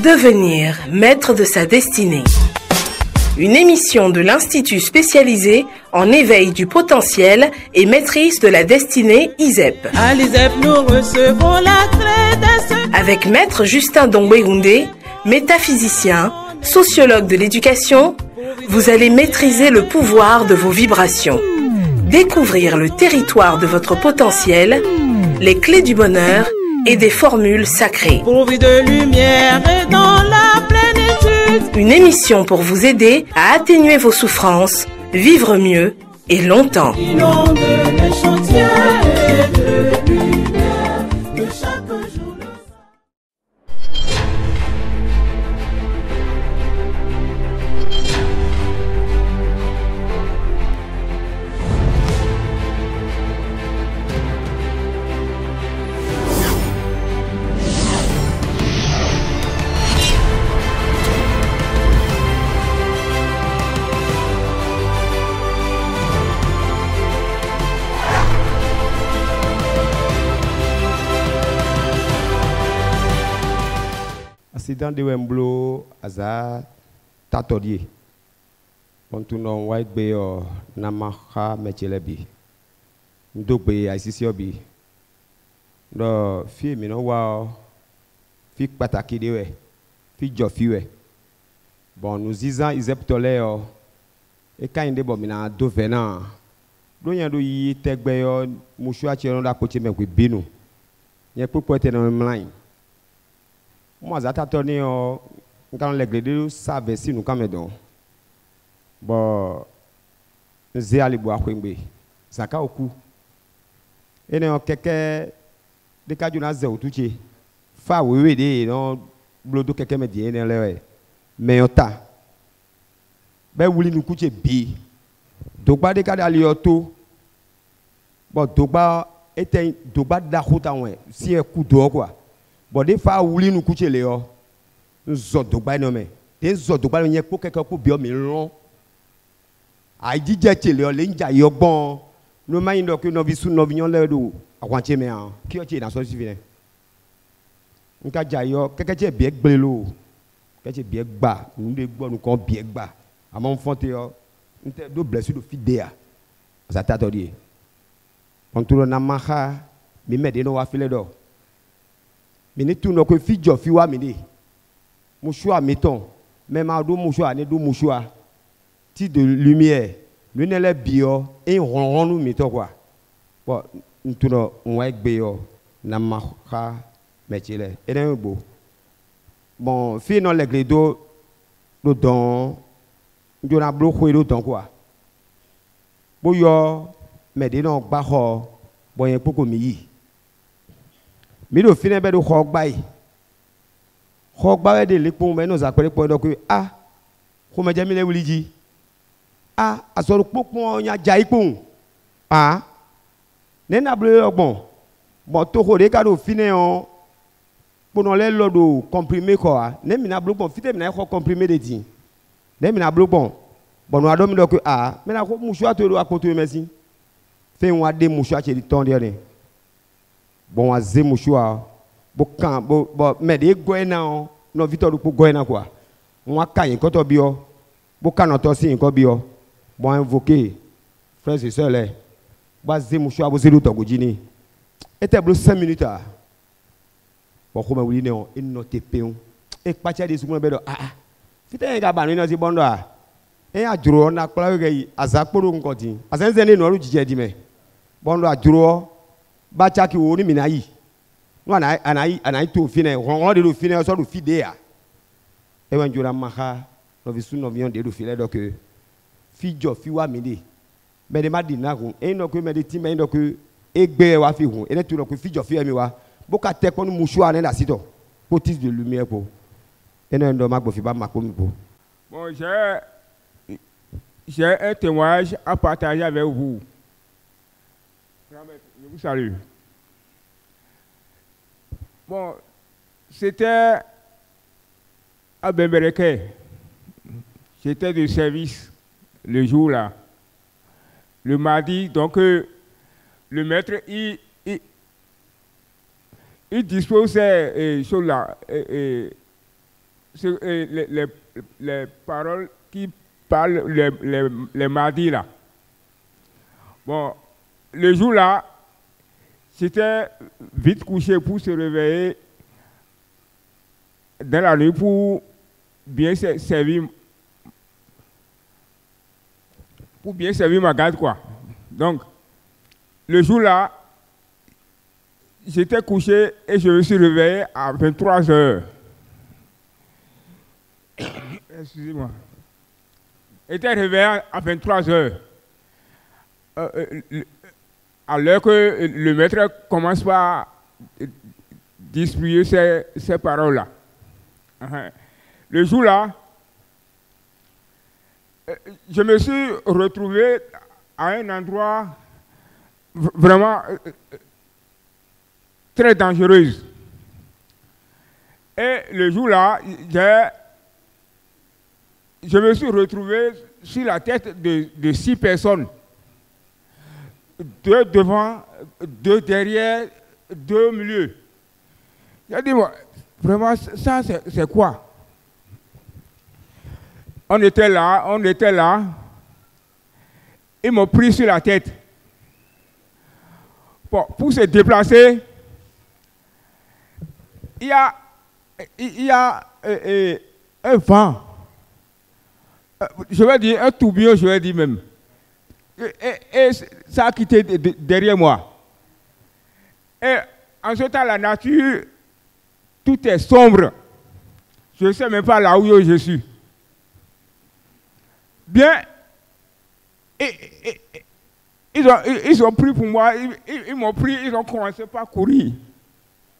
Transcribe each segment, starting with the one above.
Devenir maître de sa destinée. Une émission de l'Institut spécialisé en éveil du potentiel et maîtrise de la destinée ISEP. À l'ISEP, nous recevons la clé. Avec Maître Justin Dongwegoundé, métaphysicien, sociologue de l'éducation, vous allez maîtriser le pouvoir de vos vibrations, découvrir le territoire de votre potentiel, les clés du bonheur et des formules sacrées. Pourvu de lumière et dans la plénitude. Une émission pour vous aider à atténuer vos souffrances, vivre mieux et longtemps. Inonde les chantiers de lumière de chaque jour. Accident de Wemblo aza tatodie. Pontuno white bay or namaha mechelebi. Ndobe ICCOB. No fi mi no wa fi pataki dewe. Fi jofiwe. Bon nous disons ISEP tole yo. E kainde bo mina do vena. Do yan do yi tegbe yo mushu a cheron da koche me kwe binu. Nye popo ete no online. Moi, j'attendais quand les savent si nous sommes bon, j'ai allé boire Quimby. Ça a au coup. Et non, quelqu'un de cas d'une azé ou tout ce fa oui, oui, non, blodo quelqu'un me dit, mais on t'a. Ben, vous voulez nous coucher bi. Donc, pas de cas d'alioto. Bon, donc, était donc, pas d'achouta, si un coup d'eau, quoi. Bon, des fois, où nous coucher les gens, nous sommes non mais des autres pas nous pour quelqu'un pour bien mais long. A dit j'ai les linja yo bon, nous maïndo que nous visu nous vignon le do, à quantier mais qui est dans son suffisant. On ka jayo, quelqu'un qui est bien blelo, quelqu'un bien bas, nous des bon nous qu'on bien bas. À mon fonte yo, nous te do blessure de fidéa. Ça t'a dit. On tourne na maha, mais met de no wa filer do. Mais ne tout que fi jo fi wa mini mouchoir mettons même à do mouchoir ne do mouchoir ti de lumière nous ne les bio et ron nous mettons quoi bon tout no on va bio na ma ka metile et un beau bon fi non les gledo do don do na bloquer do don quoi bo yo mais de non ba ho bon yen poko mi mi do fine be do khogbai khogba de lepon me no zakore po do ko ko me jami le wuliji asoro popon nya jaipon ne na ble ogbon bon to ko de ka do fine on pono le lodo comprimé ko ne mi na blobon fite mi na ko comprimé de din ne mi na blobon bon no ado mi do ko me na ko musu ato do akoto merci fe won ade musu a che di ton de bon à zé mouchoir bon mais des goéna non victor pour goéna quoi moi caille quand on bio bon canoto si quand bio bon invoquer frères et sœurs là bah zé mouchoir vous zé l'autre godini était bleu 5 minutes bon comme vous dites il note péon et partir des secondes bedo fite un gars banu no si bondo et a dro na kla gay azakporo nkoti asenze no ru jije di me bondo a dro bacha ki woni minayi no anai to fine ron de do fine so do fidea e wan jura maha no visu no vion de do file donc fi jo fi wa mede me de madi na gun e no ko me de ti me no ko egbe wa fi gun e ne tu no ko fi jo fi mi wa bo ka te ko ni musu ane da sito potis de lumière po e no ndo magbo fi ba mako mi po bon j'ai un témoignage à partager avec vous. Je vous salue. Bon, c'était à Bembereke. J'étais de service le jour-là. Le mardi, donc, le maître, il disposait choses là, les paroles qui parlent les mardis là. Bon, le jour là, j'étais vite couché pour se réveiller dans la nuit pour bien servir ma garde, quoi. Donc, le jour là, j'étais couché et je me suis réveillé à 23 heures. Excusez-moi. J'étais réveillé à 23 heures. À l'heure que le maître commence par distribuer ces paroles-là. Le jour-là, je me suis retrouvé à un endroit vraiment très dangereux. Et le jour-là, je me suis retrouvé sur la tête de 6 personnes. 2 devant, 2 derrière, 2 au milieu. J'ai dit, moi, vraiment, ça, c'est quoi? On était là. Ils m'ont pris sur la tête. Bon, pour se déplacer, il y a un vent. Je vais dire un tourbillon, je vais dire même. Et ça a quitté derrière moi. Et en ce temps, la nature, tout est sombre. Je ne sais même pas là où je suis. Bien, ils ont pris pour moi, ils m'ont pris, ils ont commencé par courir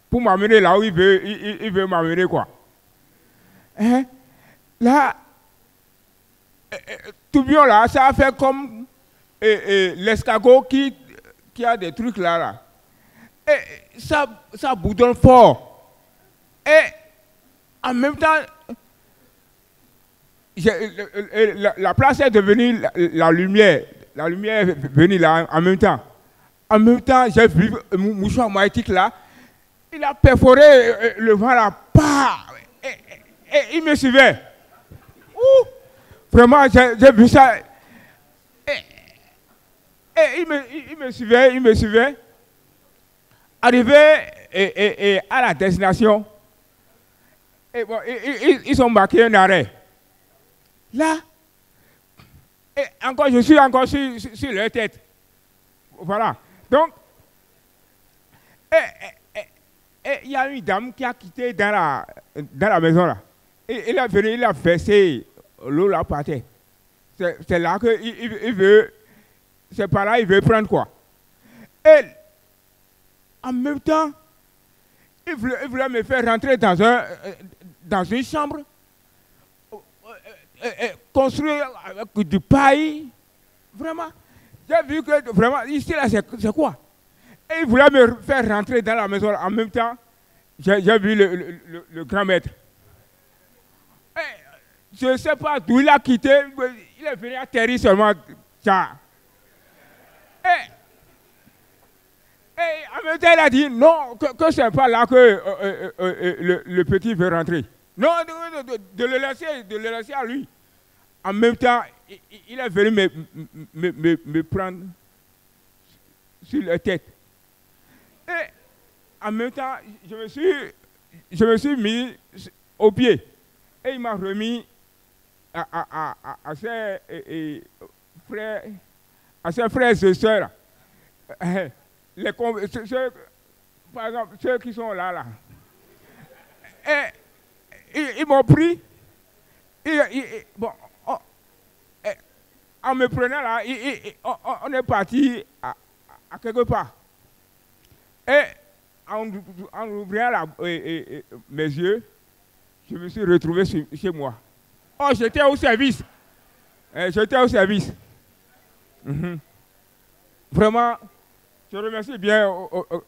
pour m'amener là où ils veulent m'amener, quoi. Hein? Là, tout bien là, ça a fait comme l'escargot qui a des trucs là. Et ça bourdonne fort. Et en même temps, la place est devenue la lumière. La lumière est venue là en même temps. En même temps, j'ai vu un mouchoir magnétique là. Il a perforé le vent là. Et il me suivait. Ouh, vraiment, j'ai vu ça. Et il me suivait. Arrivé à la destination, et bon, ils ont marqué un arrêt. Là, et encore, je suis encore sur leur tête. Voilà. Donc, il y a une dame qui a quitté dans la maison là. Et il est venu, il a versé l'eau là par terre. C'est là qu'il veut, c'est par là qu'il veut prendre quoi. Et en même temps, il voulait me faire rentrer dans une chambre construite avec du paille. Vraiment, j'ai vu que vraiment, ici là, c'est quoi? Et il voulait me faire rentrer dans la maison. En même temps, j'ai vu le grand maître. Et je ne sais pas d'où il a quitté. Il est venu atterrir seulement. Et en même temps, il a dit non, que ce n'est pas là que le petit veut rentrer. Non, de le laisser à lui. En même temps, il est venu me prendre sur la tête. Et en même temps, je me suis mis au pied. Et il m'a remis à ses frères et sœurs. Par exemple, ceux qui sont là. Et ils m'ont pris. Bon, en me prenant là, on est parti à quelque part. Et en ouvrant mes yeux, je me suis retrouvé chez moi. Oh, j'étais au service. Vraiment, je remercie bien au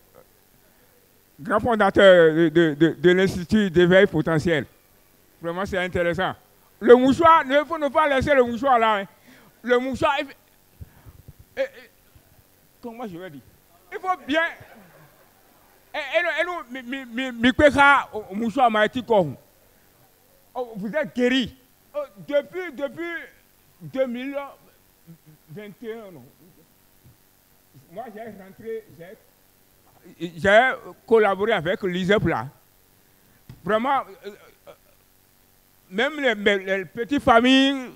grand fondateur de l'Institut d'éveil potentiel. Vraiment, c'est intéressant. Le mouchoir, il faut ne pas laisser le mouchoir là. Hein. Le mouchoir, comment je vais dire? Il faut bien... Et nous, mouchoir magnétique. Oh, vous êtes guéri. Oh, depuis 2021, non. Moi, j'ai rentré, j'ai collaboré avec l'ISEP là. Vraiment, même les petites familles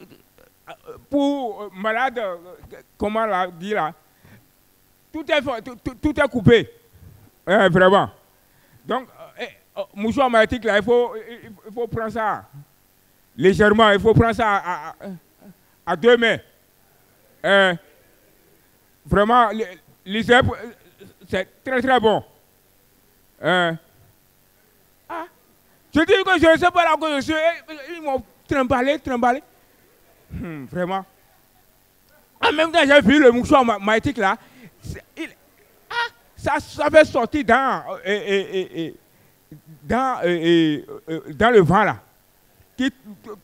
pour malades, comment on l'a dit là, tout est coupé. Vraiment. Donc, mouchoir magnétique là, il faut prendre ça légèrement, il faut prendre ça à 2 mains. Vraiment, l'ISEP, c'est très très bon. Je dis que je ne sais pas là que je suis. Ils m'ont trimballé. Vraiment. En même temps, j'ai vu le mouchoir magnétique là. Ça fait sortir dans le vent là.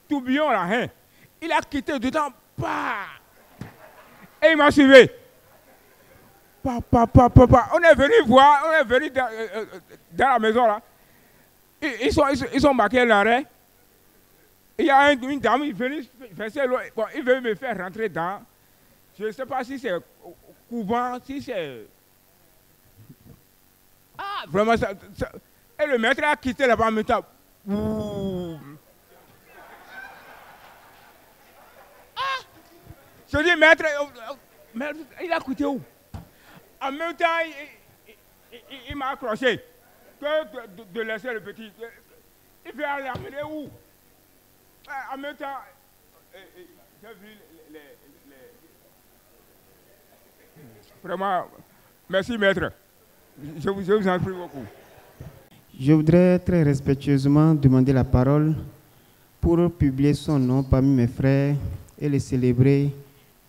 Tourbillon là. Hein. Il a quitté dedans. Et il m'a suivi. Papa. On est venu voir, on est venu dans la maison là. Ils sont marqués l'arrêt. Il y a une dame, il veut me faire rentrer dans. Je ne sais pas si c'est couvent, si c'est. Vraiment, ça. Et le maître a quitté là-bas en même temps. Je dis, maître, il a quitté où? En même temps, il m'a accroché. Que de laisser le petit. Il veut aller l'amener où? En même temps, j'ai vu Vraiment, merci maître. Je vous en prie beaucoup. Je voudrais très respectueusement demander la parole pour publier son nom parmi mes frères et le célébrer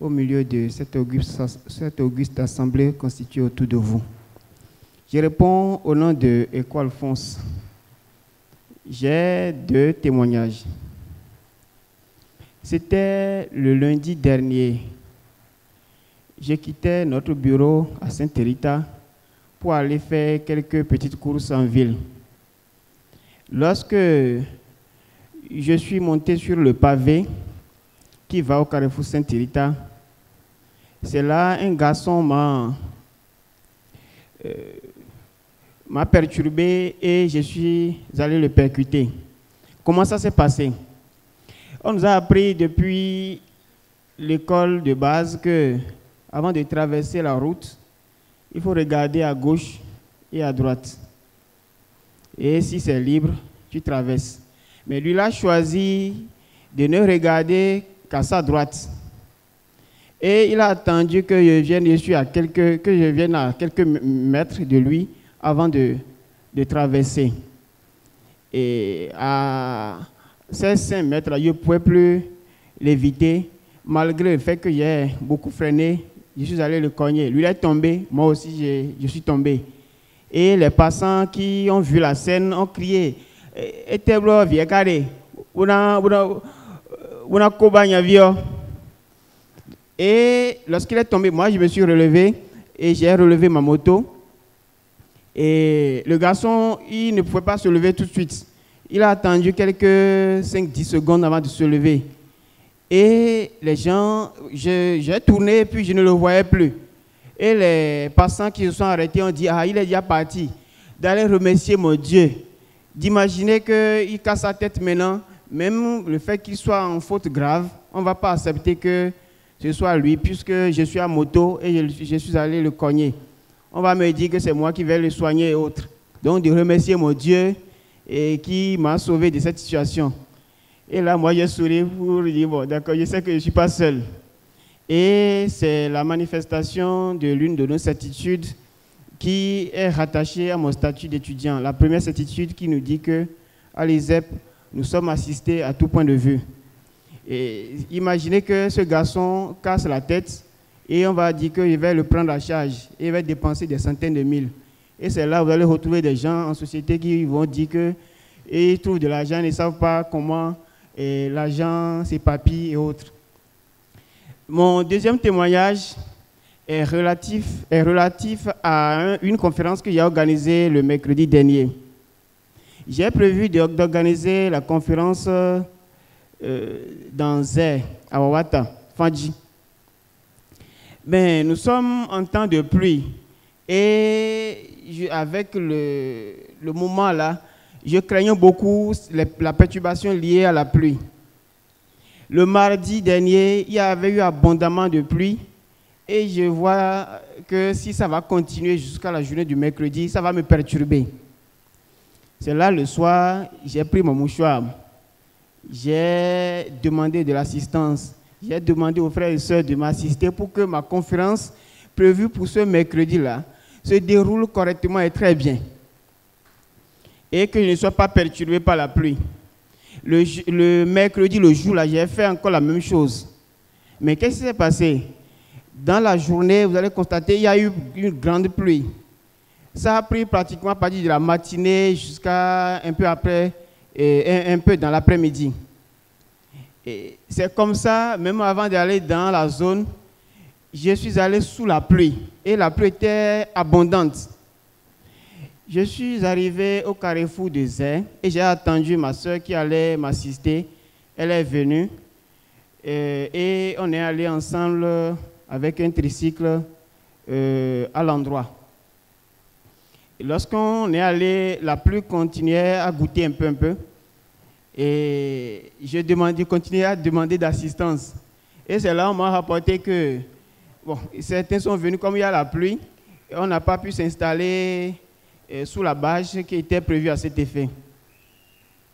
au milieu de cette auguste assemblée constituée autour de vous. Je réponds au nom de Eko Alphonse. J'ai 2 témoignages. C'était le lundi dernier. Je quittais notre bureau à Sainte-Rita pour aller faire quelques petites courses en ville. Lorsque je suis monté sur le pavé qui va au carrefour Sainte-Rita, c'est là un garçon m'a perturbé et je suis allé le percuter. Comment ça s'est passé? On nous a appris depuis l'école de base que avant de traverser la route, il faut regarder à gauche et à droite. Et si c'est libre, tu traverses. Mais lui, il a choisi de ne regarder qu'à sa droite. Et il a attendu que je vienne à quelques mètres de lui avant de traverser. Et à ces 5 mètres, je ne pouvais plus l'éviter. Malgré le fait que j'ai beaucoup freiné, je suis allé le cogner. Lui, il est tombé, moi aussi, je suis tombé. Et les passants qui ont vu la scène ont crié « Eteblo, viens carré, una kobanya vio ». Et lorsqu'il est tombé, moi, je me suis relevé et j'ai relevé ma moto. Et le garçon, il ne pouvait pas se lever tout de suite. Il a attendu quelques 5-10 secondes avant de se lever. Et les gens, j'ai tourné puis je ne le voyais plus. Et les passants qui se sont arrêtés ont dit « Ah, il est déjà parti ». D'aller remercier mon Dieu, d'imaginer qu'il casse sa tête maintenant, même le fait qu'il soit en faute grave, on ne va pas accepter que ce soit lui, puisque je suis à moto et je suis allé le cogner. On va me dire que c'est moi qui vais le soigner et autres. Donc, de remercier mon Dieu et qui m'a sauvé de cette situation. Et là, moi, j'ai souri pour dire, bon, d'accord, je sais que je ne suis pas seul. Et c'est la manifestation de l'une de nos certitudes qui est rattachée à mon statut d'étudiant. La première certitude qui nous dit qu'à l'ISEP, nous sommes assistés à tout point de vue. Et imaginez que ce garçon casse la tête et on va dire qu'il va le prendre à charge et il va dépenser des centaines de mille. Et c'est là que vous allez retrouver des gens en société qui vont dire qu'ils trouvent de l'argent, ils ne savent pas comment l'argent s'épapille et autres. Mon deuxième témoignage est relatif à une conférence que j'ai organisée le mercredi dernier. J'ai prévu d'organiser la conférence dans Zé, à Wawata, Fadji. Mais nous sommes en temps de pluie et avec le moment là, je craignais beaucoup la perturbation liée à la pluie. Le mardi dernier, il y avait eu abondamment de pluie et je vois que si ça va continuer jusqu'à la journée du mercredi, ça va me perturber. C'est là le soir, j'ai pris mon mouchoir. J'ai demandé de l'assistance. J'ai demandé aux frères et sœurs de m'assister pour que ma conférence prévue pour ce mercredi-là se déroule correctement et très bien. Et que je ne sois pas perturbé par la pluie. Le mercredi, le jour-là, j'ai fait encore la même chose. Mais qu'est-ce qui s'est passé? Dans la journée, vous allez constater qu'il y a eu une grande pluie. Ça a pris pratiquement à partir de la matinée jusqu'à un peu après, un peu dans l'après-midi. C'est comme ça, même avant d'aller dans la zone, je suis allé sous la pluie. Et la pluie était abondante. Je suis arrivé au carrefour de Zé et j'ai attendu ma soeur qui allait m'assister. Elle est venue et on est allé ensemble avec un tricycle à l'endroit. Lorsqu'on est allé, la pluie continuait à goûter un peu. Et je continuais à demander d'assistance. Et c'est là qu'on m'a rapporté que certains sont venus comme il y a la pluie. Et on n'a pas pu s'installer sous la bâche qui était prévue à cet effet.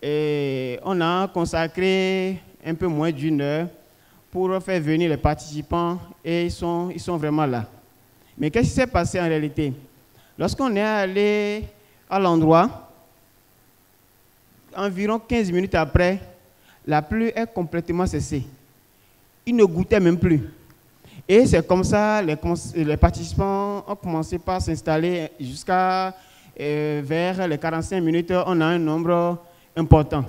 Et on a consacré un peu moins d'une heure pour faire venir les participants et ils sont vraiment là. Mais qu'est-ce qui s'est passé en réalité? Lorsqu'on est allé à l'endroit, environ 15 minutes après, la pluie est complètement cessée. Il ne goûtait même plus. Et c'est comme ça les participants ont commencé par s'installer jusqu'à vers les 45 minutes, on a un nombre important.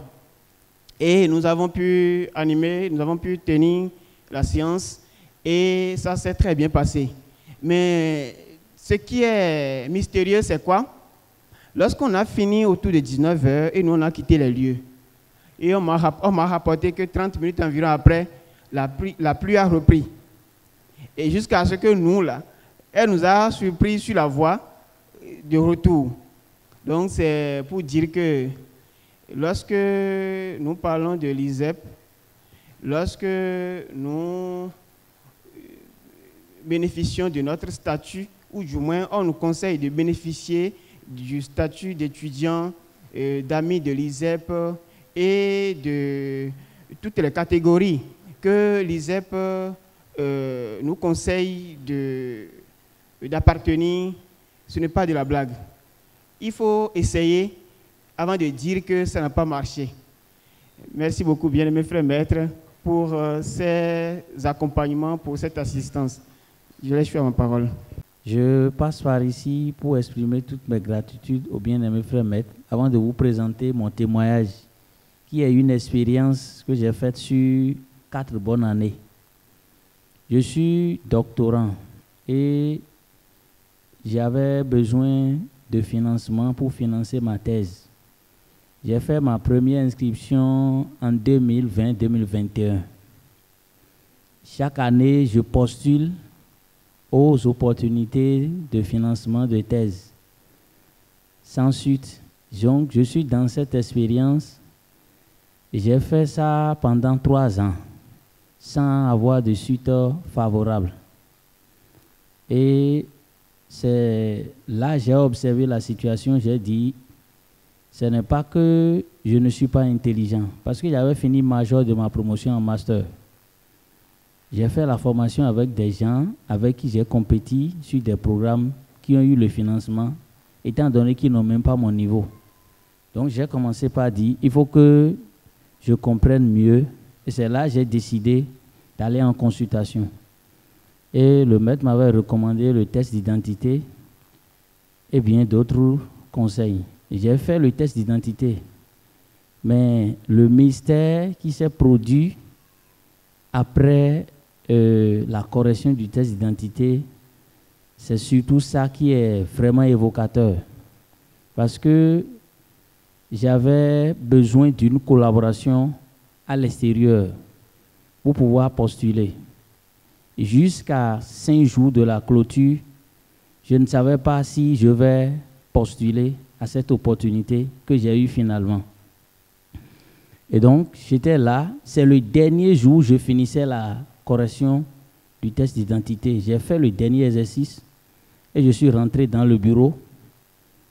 Et nous avons pu animer, nous avons pu tenir la séance et ça s'est très bien passé. Mais ce qui est mystérieux, c'est quoi? Lorsqu'on a fini autour de 19h et nous on a quitté les lieux, et on m'a rapporté que 30 minutes environ après, la pluie a repris. Et jusqu'à ce que nous, là, elle nous a surpris sur la voie de retour. Donc c'est pour dire que lorsque nous parlons de l'ISEP, lorsque nous bénéficions de notre statut, ou du moins on nous conseille de bénéficier du statut d'étudiant, d'amis de l'ISEP et de toutes les catégories que l'ISEP nous conseille d'appartenir, ce n'est pas de la blague. Il faut essayer avant de dire que ça n'a pas marché. Merci beaucoup, bien-aimés frères maîtres, pour ces accompagnements, pour cette assistance. Je laisse faire ma parole. Je passe par ici pour exprimer toutes mes gratitudes aux bien-aimés frères maîtres avant de vous présenter mon témoignage, qui est une expérience que j'ai faite sur 4 bonnes années. Je suis doctorant et j'avais besoin de financement pour financer ma thèse. J'ai fait ma première inscription en 2020-2021. Chaque année, je postule aux opportunités de financement de thèse. Sans suite, donc, je suis dans cette expérience et j'ai fait ça pendant 3 ans sans avoir de suite favorable. Et c'est là que j'ai observé la situation, j'ai dit, ce n'est pas que je ne suis pas intelligent, parce que j'avais fini major de ma promotion en master. J'ai fait la formation avec des gens avec qui j'ai compéti sur des programmes qui ont eu le financement, étant donné qu'ils n'ont même pas mon niveau. Donc j'ai commencé par dire, il faut que je comprenne mieux. Et c'est là que j'ai décidé d'aller en consultation. Et le maître m'avait recommandé le test d'identité et bien d'autres conseils. J'ai fait le test d'identité. Mais le mystère qui s'est produit après la correction du test d'identité, c'est surtout ça qui est vraiment évocateur. Parce que j'avais besoin d'une collaboration à l'extérieur pour pouvoir postuler. Jusqu'à 5 jours de la clôture, je ne savais pas si je vais postuler à cette opportunité que j'ai eue finalement. Et donc, j'étais là. C'est le dernier jour où je finissais la correction du test d'identité. J'ai fait le dernier exercice et je suis rentré dans le bureau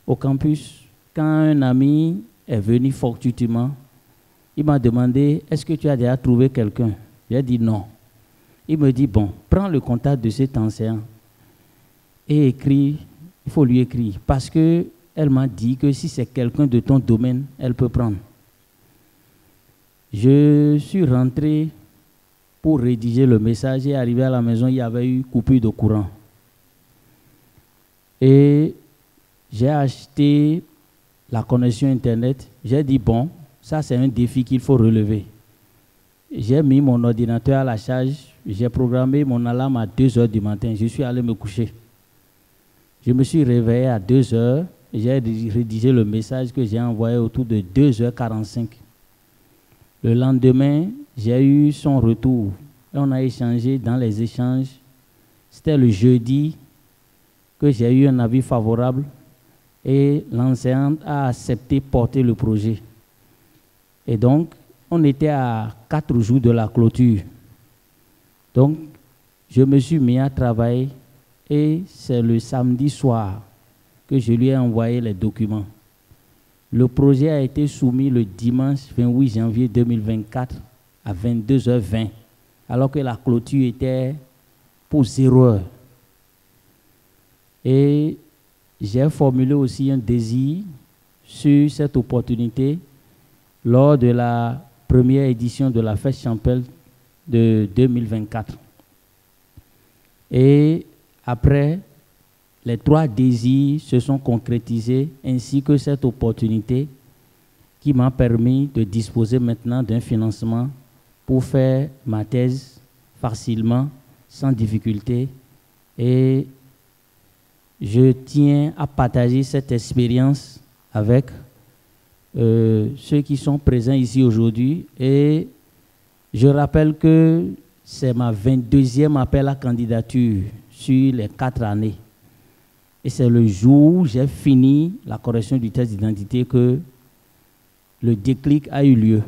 au campus. Quand un ami est venu fortuitement, il m'a demandé, est-ce que tu as déjà trouvé quelqu'un? J'ai dit non. Il me dit, bon, prends le contact de cet enseignant et écris, il faut lui écrire. Parce qu'elle m'a dit que si c'est quelqu'un de ton domaine, elle peut prendre. Je suis rentré pour rédiger le message et arrivé à la maison, il y avait eu coupure de courant. Et j'ai acheté la connexion Internet. J'ai dit, bon, ça c'est un défi qu'il faut relever. J'ai mis mon ordinateur à la charge. J'ai programmé mon alarme à 2 heures du matin. Je suis allé me coucher. Je me suis réveillé à 2 heures. J'ai rédigé le message que j'ai envoyé autour de 2h45. Le lendemain, j'ai eu son retour. Et on a échangé dans les échanges. C'était le jeudi que j'ai eu un avis favorable et l'enseignante a accepté porter le projet. Et donc, on était à 4 jours de la clôture. Donc, je me suis mis à travailler et c'est le samedi soir que je lui ai envoyé les documents. Le projet a été soumis le dimanche 28 janvier 2024 à 22h20, alors que la clôture était pour 0 heure. Et j'ai formulé aussi un désir sur cette opportunité lors de la première édition de la fête champêtre de 2024. Et après, les 3 désirs se sont concrétisés, ainsi que cette opportunité qui m'a permis de disposer maintenant d'un financement pour faire ma thèse facilement, sans difficulté. Et je tiens à partager cette expérience avec ceux qui sont présents ici aujourd'hui. Et je rappelle que c'est ma 22e appel à candidature sur les 4 années. Et c'est le jour où j'ai fini la correction du test d'identité que le déclic a eu lieu.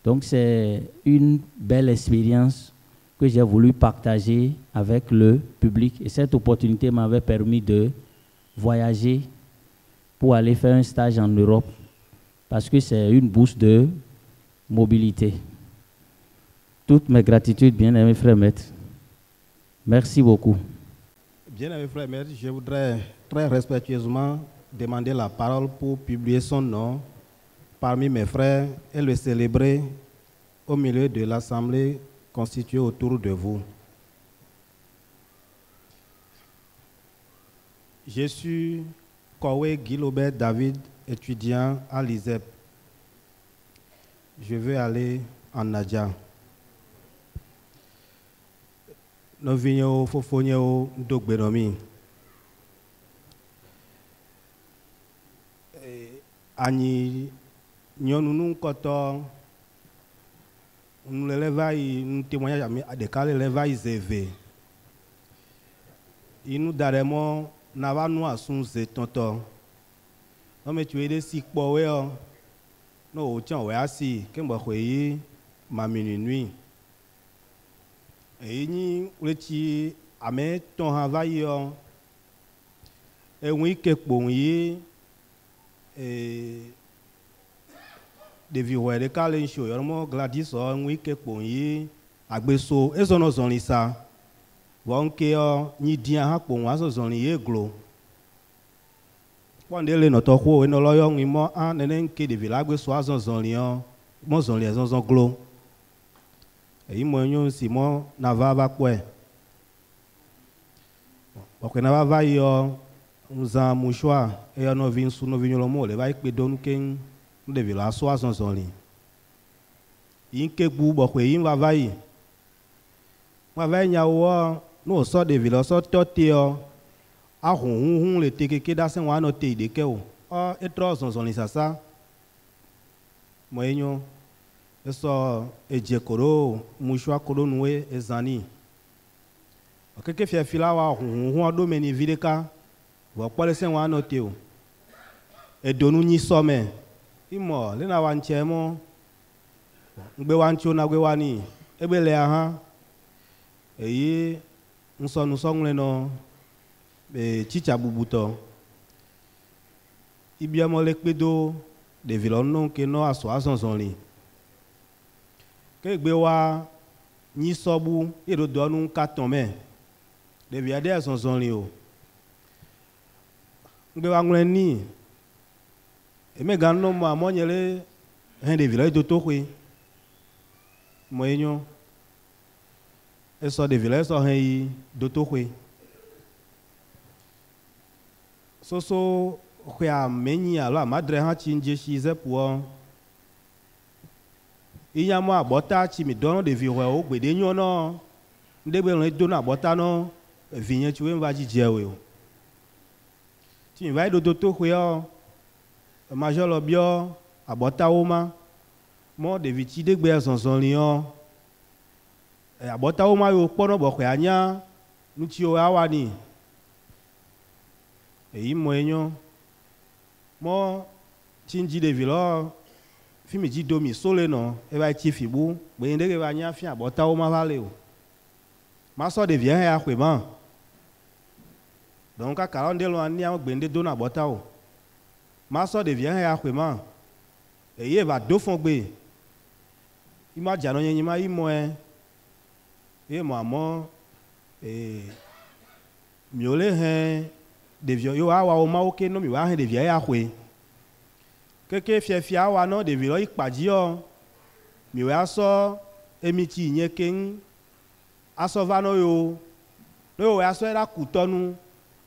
Donc c'est une belle expérience que j'ai voulu partager avec le public. Et cette opportunité m'avait permis de voyager pour aller faire un stage en Europe, parce que c'est une bourse de mobilité. Toutes mes gratitudes, bien-aimés frères maîtres. Merci beaucoup. Bien-aimé frère maître, je voudrais très respectueusement demander la parole pour publier son nom parmi mes frères et le célébrer au milieu de l'assemblée constituée autour de vous. Je suis Kowe Guilobert David, étudiant à l'ISEP. Je veux aller en Nadja. Novinho fofonyo dogbenomi. Ani nyonu koto nous l'élève nous témoignage à des cas l'élève zévé. Il nous daremo n'ava nous à son tonton. Non mais tu es des sick boy no tiens ouais assis kemba khoyi ma minuit. Et ni uleti ame ton havayo e wi ke kponyi e de viwe de kalen show yormo Gladys o wi ke kponyi agbeso ezono zonlisa wonke o ni dia ha kpon wa so zonli eglo kwande le no to kwo e no loyo ngimo an nene nke de vilagbeso azon zonli o mo zonli azon glo. Et moi, Simon Navava Kwe. Parce que Navava yo, nous avons mouchoir et on vient sous nos vignes le mot. Les vagues que nous ken nous devons la soie sans son lit. Il que bou parce que il va vailler. Moi vaille yawa nous sort de ville sort totio. A hon le teke que dans un one noté de keo. Ah et trop sans son lit ça. moyenyo eso ejekoro mushwa koro nuwe ezani okeke fia fila wa hu do meni videka wo pole sen wa no teo edonu nyi some imo le na wa nchemo ngbe wa ncho na gbe wa ni egbe le aha eyi nso nu so nle no be chicha bubuto ibiamo le pedo de vilono ke no aso asonzonli ke gbe wa nyi sobu ero do nu katon me de viade asonzonli o ngbe wa nle ni eme ganno mo amonyele hen de village to kwe moyenyo eso de village so hen do to kwe soso kwe a menyi alo amadre ha chi nje shi ze po iya mo abota chi mi don de vi o gbede nyo no ndegbe ran do na abota no vinye chi we mva ji jewe o ti mi vai do to kwe o major lo bio abota oma mo de viti de gbe sonson lion abota oma yo pono bo kwe anya nuti o awa ni eyi mo enyo mo tinji de vilo fi mi ji domi sole no e ba ti fibu gbe ndege ba nya fi abota oma vale o ma so de vien ya kwe ban donc ka kalonde lo ani am gbe nde do na abota o ma so de vient ya kwema eye va do fon gbe ima jano yen ma imo e mo amo mi ole hen de vieux yo awa o ma o ke no mi wa hen de vieux ya kwe keke fia wa no de vieux ipaji o mi wa so emiti yen ken aso va no yo lo wa so era kutonu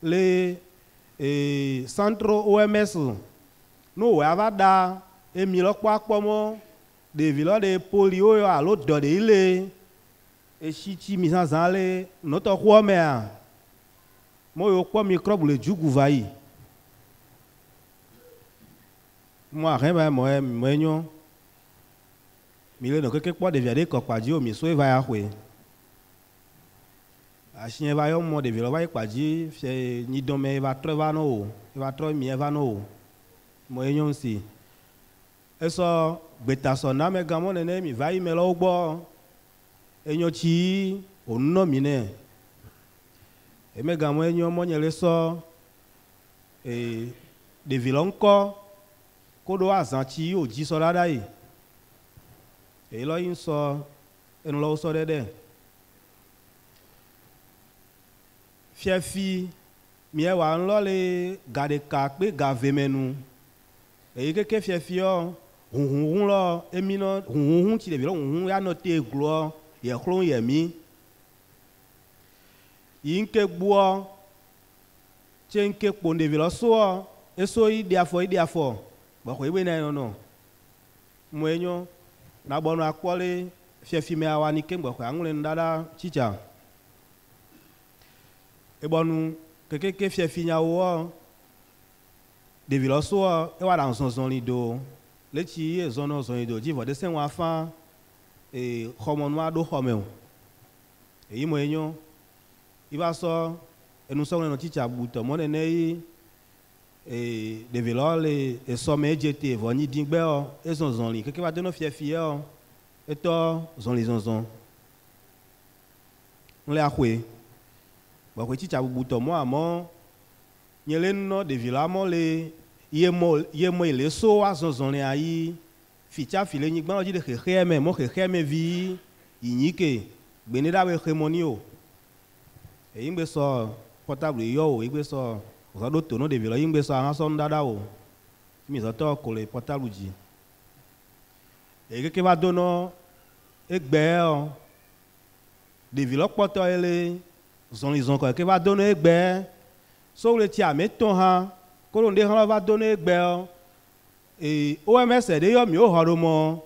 le centro OMS no we ava da emi lo kwa pomo de vilo de polio yo alo do de ile e shiti mi sanzale no to kwa me a mo yo kwa microbe le jugu vai mo a re ba mo enyo mi le no keke po de viade ko paji o mi so e va ya hwe a shin va yo mo de vilo va paji fe ni do me va treva no e va tro mi e va no mo enyo si eso gbetaso na me gamo nene mi vai me lo gbo enyo chi onno mi ne e me gamo enyo mo nyele so de vilonko ko do azan chi o ji so dada yi e lo yin so enu lo so dede fiafi mi e wa nlo le gade ka pe gave menu e keke fiafi o hun lo emi no hun ti de bi lo hun ya no te glo ye kron ye mi yin ke gbo chen ke ponde bi lo so eso i dia fo ba ko ibe na no mo enyo na bono akole fiafi me awani ke ngba ko angle ndada chicha e bonu keke fiafi nya wo de bi lo so e wa dan son lido leti e zono zon lido ji vo de sen wa fa e khomonwa do khomeu e mo enyo iba so enu so no chicha buto mo ne yi e de velole e so mejete vo ni dingbe o e zon li keke ba de no fiafi o e to zon li zon nle akwe ba ko chicha buto mo amo nyele no de vilamo le yemo ile so azonzon le ayi ficha file ni gban oji de kheme mo kheme vi yinike gbeni da we khemoni o e yingbe so portable yo o yingbe so o do tono de vilo yingbe so han so ndada o mi so to ko le portable ji e keke ba dono egbe o de vilo poto ele zon li zon ko ke ba dono egbe so le ti ameton ha ko ronde han va dono egbe o e OMS de yo mi o horo mo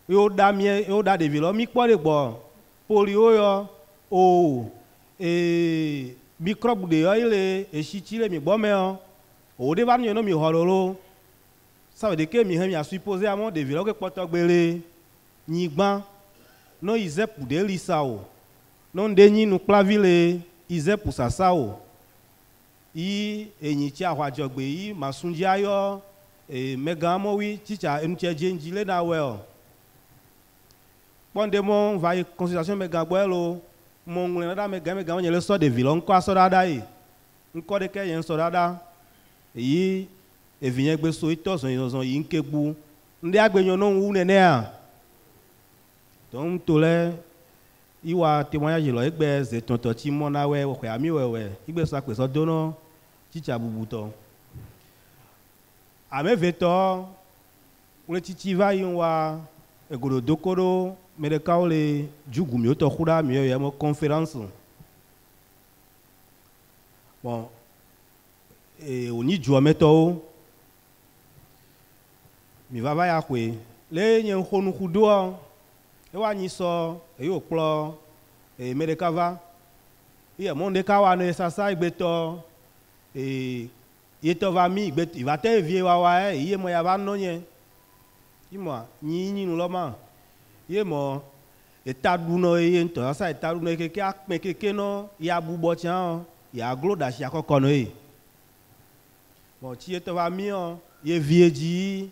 yo da de vilo mi po de gbo polio yo o microbe de yo ile e shitile mi gbo me o de ba ni no mi horo lo Ça veut dire que mi a supposé à mon de vilo que poto gbele ni gban non ize pour de lisao non de ni nu clavile ize pour sasao i enyi ti ahwa jogbe yi masunji ayo e mega mo wi teacher enu ti jenji le na well ponde mo vai consultation mega gbelo mo ngule na mega o nyele so de vilo nko so dada yi nko de ke yen so dada yi evinye gbe so itoson yi nkegbu ndị agbenyo no wu nene a don tole iwa témoignage lo egbe ze tonto ti mo na we ko ami wewe igbe so ape so dono chicha bubuto ameveto ule chichi va yinwa egodo dokoro medeka ole jugumi oto khura mi yo mo conférence bon et oni ju ameto mi va ya kwe le nyen khonu khudo e wa nyi so e yo kplo e medeka va iye mo ndeka wa no sasa igbeto e yeto va mi igbeto va te vie wa iye mo ya va no yen imo nyi nu lo ma iye mo etadu no iye nto sasa etadu no keke akpe keke no ya bubo chan ya glo da shi akoko no e mo ti yeto va mi o ye vieji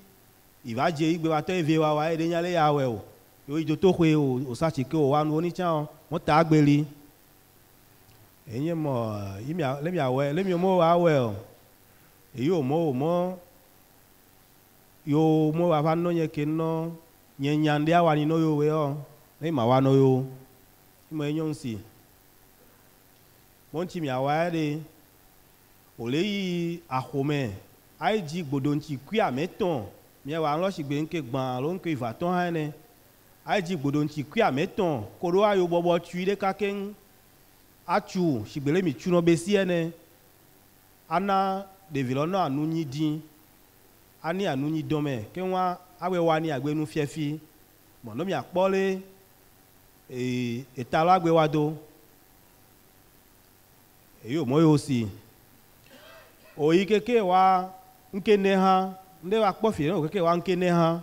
il va dire igbe wa to vie wa e de nyale ya we o yo ijo to kwe o sa chi ke o wa nu oni chan mo ta agbeli enye mo imi le mi awe le mi mo wa we o eyi o mo yo mo wa va no ye ke no nyanyande awa ni no yo we o le ma wa no yo mo enyo nsi mo nti mi awa de o le yi ahome ai ji gbodo nti kwi ameton mi wa lo sigbe nke gban lo nke ivaton ha ne ai ji gbodo nti kwi ameton koro ayo bobo tui de kaken achu sigbele mi tu no be si ene ana de vilono anunyi din ani anunyi dome ke wa awe wa ni agbenu fiefi mo no mi apole etalo agbe wa do eyo mo yo si oyi keke wa nkene ha nde wa kpo fi no keke wa nkene ha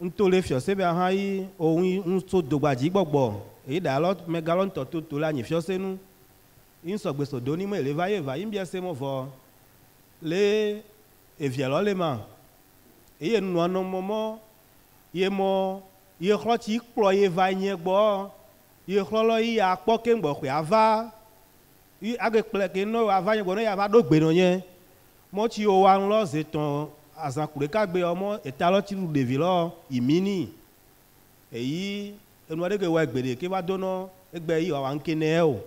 ntole fio sebe ha yi ohun nso dogbaji gbogbo eyi da lo megalon to la ni fio senu in so gbeso do ni mo ele va ye va yin bi ese mo vo le evielo le ma eye nu ano momo ye khlo ti kplo ye va yin gbo ye khlo lo yi apo ke ngbo kwe ava yi age ple ke no ava yin gbo no ya va do gbe no yen mo ti o wa nlo zeton azakure ka gbe omo etalo ti lu devi lo imini eyi enu adege wa gbede ke ba dono egbe yi wa nkene o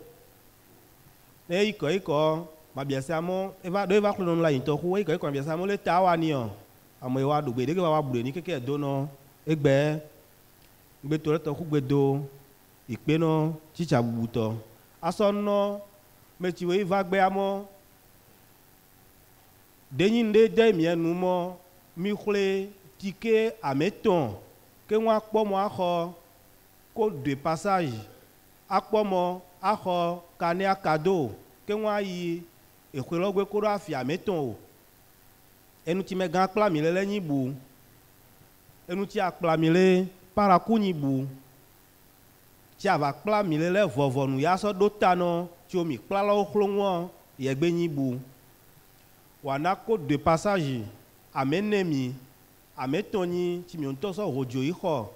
ne iko ma biase amo eva do eva klo no la yin to ku iko biase amo le ta wa ni o amo e wa do gbede ke wa bure ni keke dono egbe gbe to le to ku gbedo ipe no chicha bubuto asonno mechi we va gbe amo denyin de mi enu mo mi khle tike ameton ke won apo mo akho ko de passage apo mo akho kane akado ke won ayi ekwelogwe ko afi ameton o enu ti me gan apla mi le leyin bu enu ti apla mi le paraku yin bu ti ava apla mi le vovonu ya so do tano ti o mi pla lo khlo won ye gbe yin bu wana ko de passage amenemi ametoni ti mi onto so rojo iho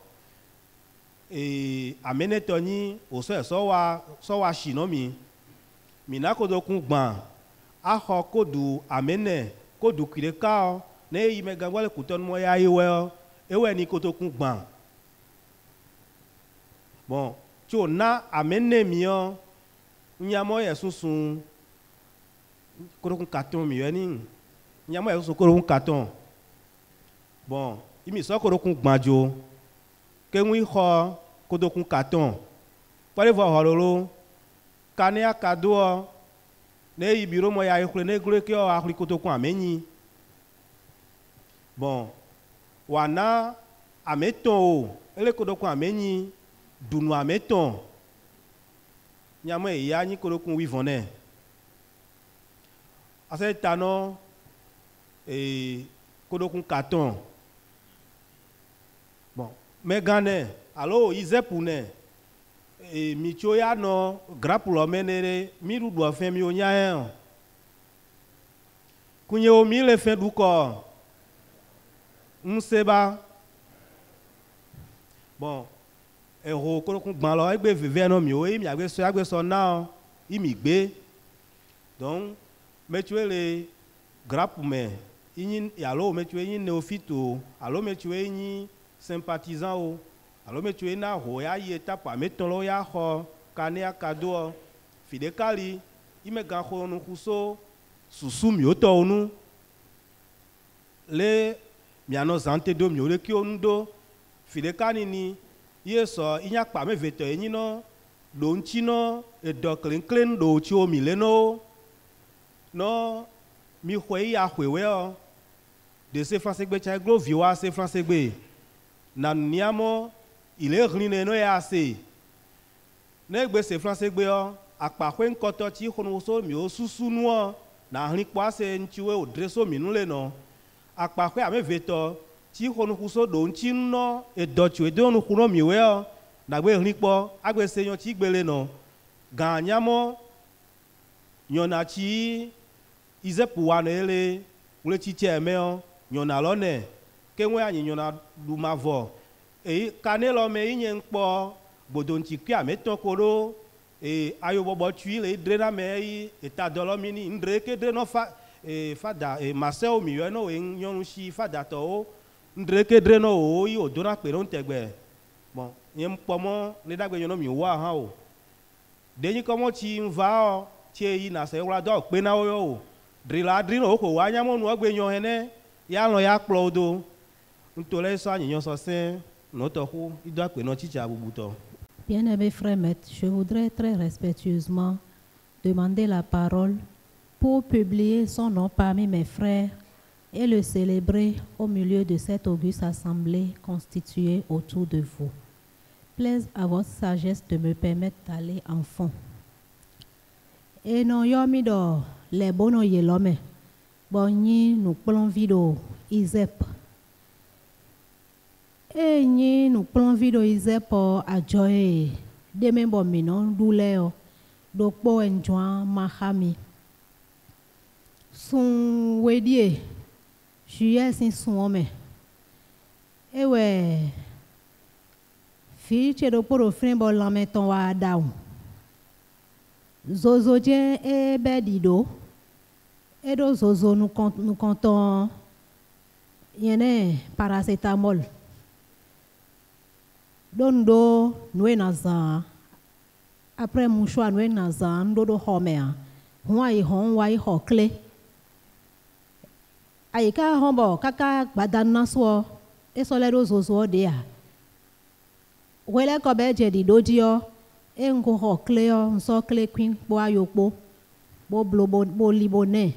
amenetoni o so wa shinomi mina ko do kun gban aho ko du amene ko du kireka ne yi mega wale kuton mo ya iwe ewe ni ko to kun gban bon ti o na amenemi o nyamo yesusun korokun carton mi yeni nyamo e so korokun carton bon imi so korokun gbanjo ke wi ho kodokun carton pare vo hororo kane akado ne ibiro mo ya ikure ne gure ke o akuri kodokun ameni bon wana ameton o ele kodokun ameni dunu ameton nyamo e ya ni korokun wivone ase tano kodokun carton bon mais gane alors izepune e mi choya no grapulo menere mi du do fe mi onya en kunye o mi le fe du ko nseba bon ero kodokun gban lo egbe vive no mi o mi agbe so na imi gbe donc me choele grappe me yin alo me choe yin néophyte alo me choe yin sympathisant o alo me choe na ho ya yi etapa me ton lo ya ho kane akado fidekali ime gan ho nu kuso susu mi o to onu le mi ano zante do mi o le ki onu do fidekani ni yeso inya pa me veto yin no do nchi no edo klenklen do chi o mi le no no mi hwe ya hwewe o de se français gbe cha glo viwa se français gbe na niamo ile rine no ya se ne gbe se français gbe o apa hwe nkoto chi honu so mi o susu nu o na rin po ase nchiwe o dreso mi nu le no apa hwe ame veto chi honu kuso do nchi no edo chi edo nu kuno mi we o na gbe rin po agbe se yan chi gbele no gan niamo yona chi izepu wa nele ule chiche meo nyona lone ke nwe anyi nyona du mavo e kanelo me yin npo bodonchi kwa meton koro e ayo bobo tui le drena me e ta dolo mini ndre ke dreno fa e fada e Marcel mi yo no en nyonu shi fada to ndre ke dreno o yi odona pe ron tegbe bon yen pomo le dagbe nyono mi wa ha o deyin komo chi nva o che yi na se wla do pe na o yo drila drino ko wa nyamo nu agbe nyon hene ya lo ya plodo ntole so anyon so sen no to ku ido ape no chicha bubuto. Bien-aimé frère maître, je voudrais très respectueusement demander la parole pour publier son nom parmi mes frères et le célébrer au milieu de cette auguste assemblée constituée autour de vous. Plaise à votre sagesse de me permettre d'aller en fond. Et non yomido les bono yelome bonyi nous plon vido izep e nyi nous plon vido izep a joy deme bo minon duleo dokpo enjoin mahami sun wedie juye sin suome ewe fi che do poro frin bo lameton wa down zozo je e bedido edo zozo nous comptons yene paracétamol dondo nous naza après mouchoir nous naza ndodo homea huai hon wai hokle aika hombo kaka badana so esolero zozo dia wele ko be je di dodio engo hokle o nso kle queen bo ayokpo bo blobo bo libone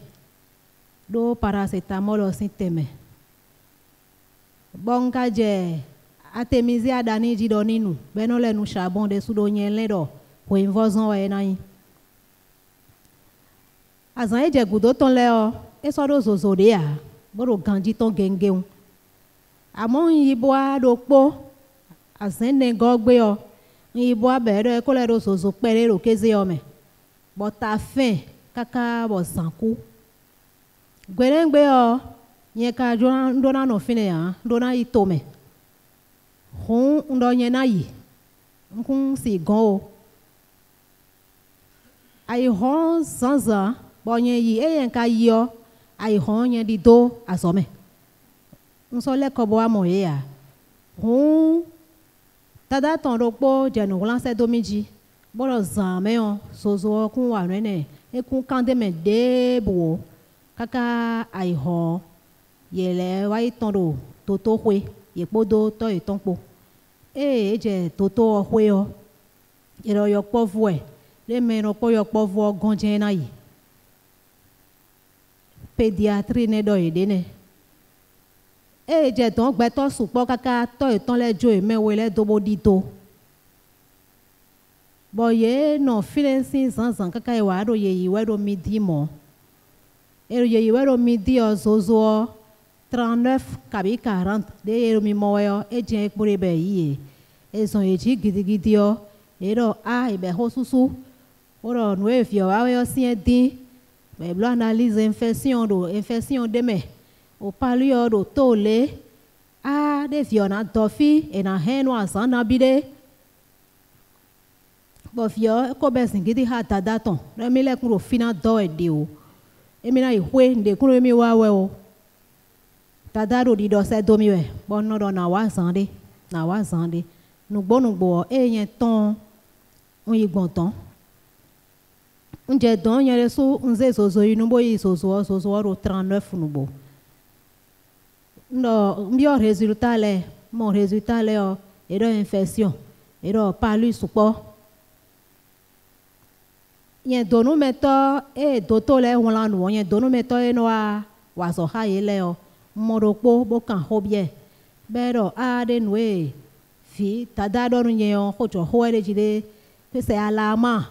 do paracétamol osin teme bonka je atemizi adani jido ninu beno le nu charbon de sudo nyen le do ko invozon wa enai azan eje gudo ton le o e so do zozo de ya boro ganji ton gengeun amon yibo do po azan ne gogbe o yibo abere ko le do zozo pere ro keze o me bota fin kaka bo sanku gwerengbe o nye ka ndona no fine ya ndona itome hun ndo nye na yi nkun si gon o ai hon sanza bo nye yi eyen ka yi o ai hon nye di do asome nso le ko bo amoye ya hun tada ton ro po je no lanse domiji boro zan me o sozo kun wa rene e kun kande me debo kaka ai hon yele wa itondo toto hwe yepodo to itonpo je toto hwe o ero yo povu e le me no po yo povu ogonje na yi pédiatrie ne do idene je ton gbe to supo kaka to iton le jo e mewe le dobo dito boye no feeling zanzan kaka e wa do ye yi we do midi mo ero ye yi we do midi o zozo 39 kabi 40 de yero mi moyo e je kpore be yi e son e ji gidigidi o e ro a e be hosusu o ro no e fi o wa yo sin din be blo analyse infection de me o palu o do tole a de fi ona dofi e na henu asan na bide bo fi o ko be sin gidi ha dadaton re mi lekun ro fina do e de o emi na ihwe nde kunu mi wa we o tadaro di do se domi we bo no do na wa zande nugbo e yen ton on yi gbon ton nje don yen le so nze zozo inu bo yi zozo ro 39 nugbo ndo mbio résultat le o e do infection e do palu supo yen donu meto e doto le won nu yen donu meto e no wa so ha ye le o moropo bo kan hobie bero a de nwe fi tada do nu yen o ko jo ho e jide pe se alama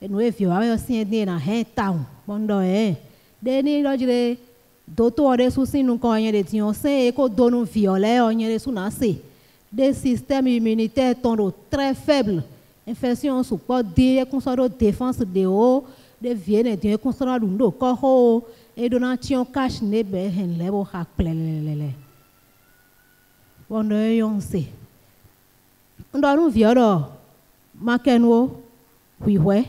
e nwe fi wa yo sin de na he town bondo e de ni do jide doto ore su sinu ko yen de ti on se e ko donu fi o le o yen de su na se de système immunitaire ton très faible infection support de consoro défense de haut de vienne de consoro ndo ko ho e donation cash ne be hen le bo ha plelele bondo yon se ndo nu vioro makenwo hwiwe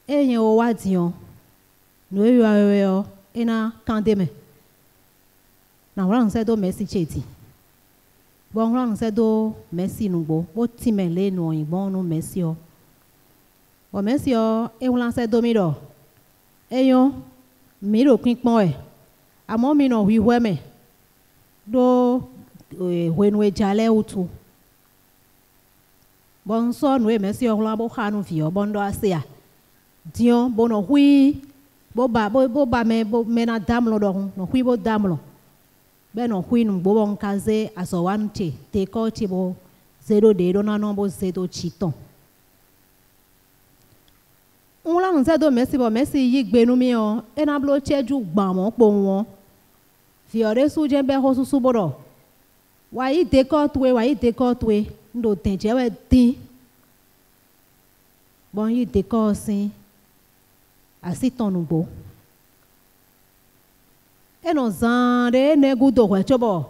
enye o wadion no yo ayo ena kandeme na wala nse do merci cheti bon wala nse do merci nugbo bo timele no yibon no merci o o merci o e wala nse do mi do eyon mi ro pin pon e amo mi no hwiwe me do wenu e jale utu bon so no e merci o wala bo khanu fi o bon do asia dion bo no hui bo ba me na damlo do no hui bo damlo be no hui nu bo bon kaze aso wante te ko ti bo 0 de do na no bo 0 chiton on la nse do merci bo merci yi gbenu mi o e na blo cheju gban mo po won fi ore su je be ho susu bodo wa yi de ko tuwe ndo tenje we tin bon yi de ko sin asiton nubo e no zan de ne gudo we chobo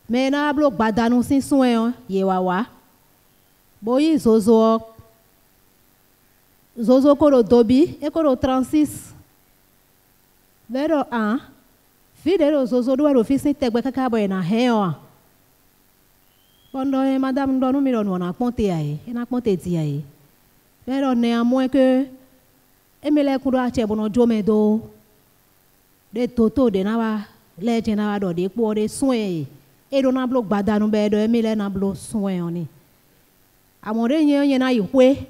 me na blo gbadanu sin sun e ye wa bo yi zozo koro dobi e koro 36 vero a fidero zozo do ro fi sin tegbe kaka boy na he o bondo e madame ndo nu mi ro na ponte ai e na ponte ti ai vero ne amo que emele kuro ache bono jome do de toto de na wa leje na wa do de po de sun e do na blo gbadanu be do emele na blo sun e oni amore yen na ihwe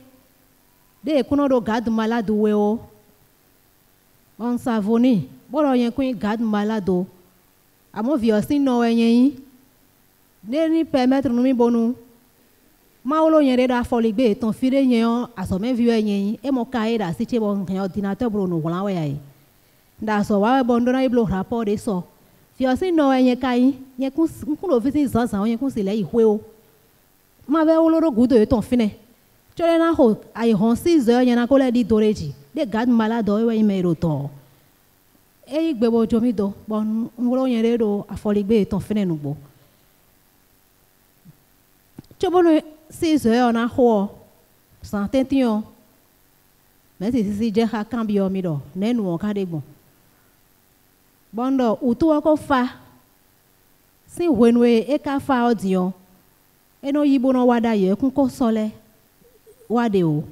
de kuno do gad malade we o on savoni boro yen kun gad malade amo viosin no yen ne ni permettre nu mi bonu ma wolo yen de da foligbe ton fire yen aso me viwe yen e mo kai da si che bon ordinateur bro no wala we ai da so wa bondo na iblo rapport de so viosin no yen kai yen kun no visin zan yen kun se le ihwe o ma ve wolo ro gudo e ton fine chole na ho ai hon 6 heures yana ko le di doreji de gad malade o we me ro to e gbebo jomi do bon wolo yen de do afoligbe ton fine nugbo chobono 6 heures na ho santention mais si je ha cambio mi do nenu o ka de gbon bondo utu ko fa si wenwe e ka fa odion eno yibo no wada ye kun ko sole wade o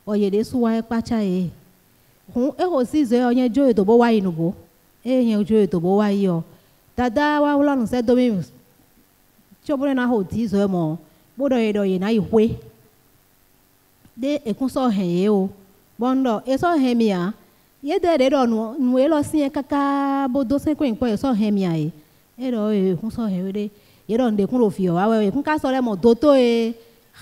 oyede su wa pacha e hun e ho 6 heures yen jo to bo wa inubo e yen jo to bo wa yo dada wa wala no se do mi chobono na ho 10 heures mo bodo edo ye na ihwe de e kun so hen ye o bondo e so hen mi a ye de do nu e lo sin kaka bodo se ko npo e so hen mi a e do e kun so hen de ye do nde kun ro fi o wa we kun ka so le mo do to e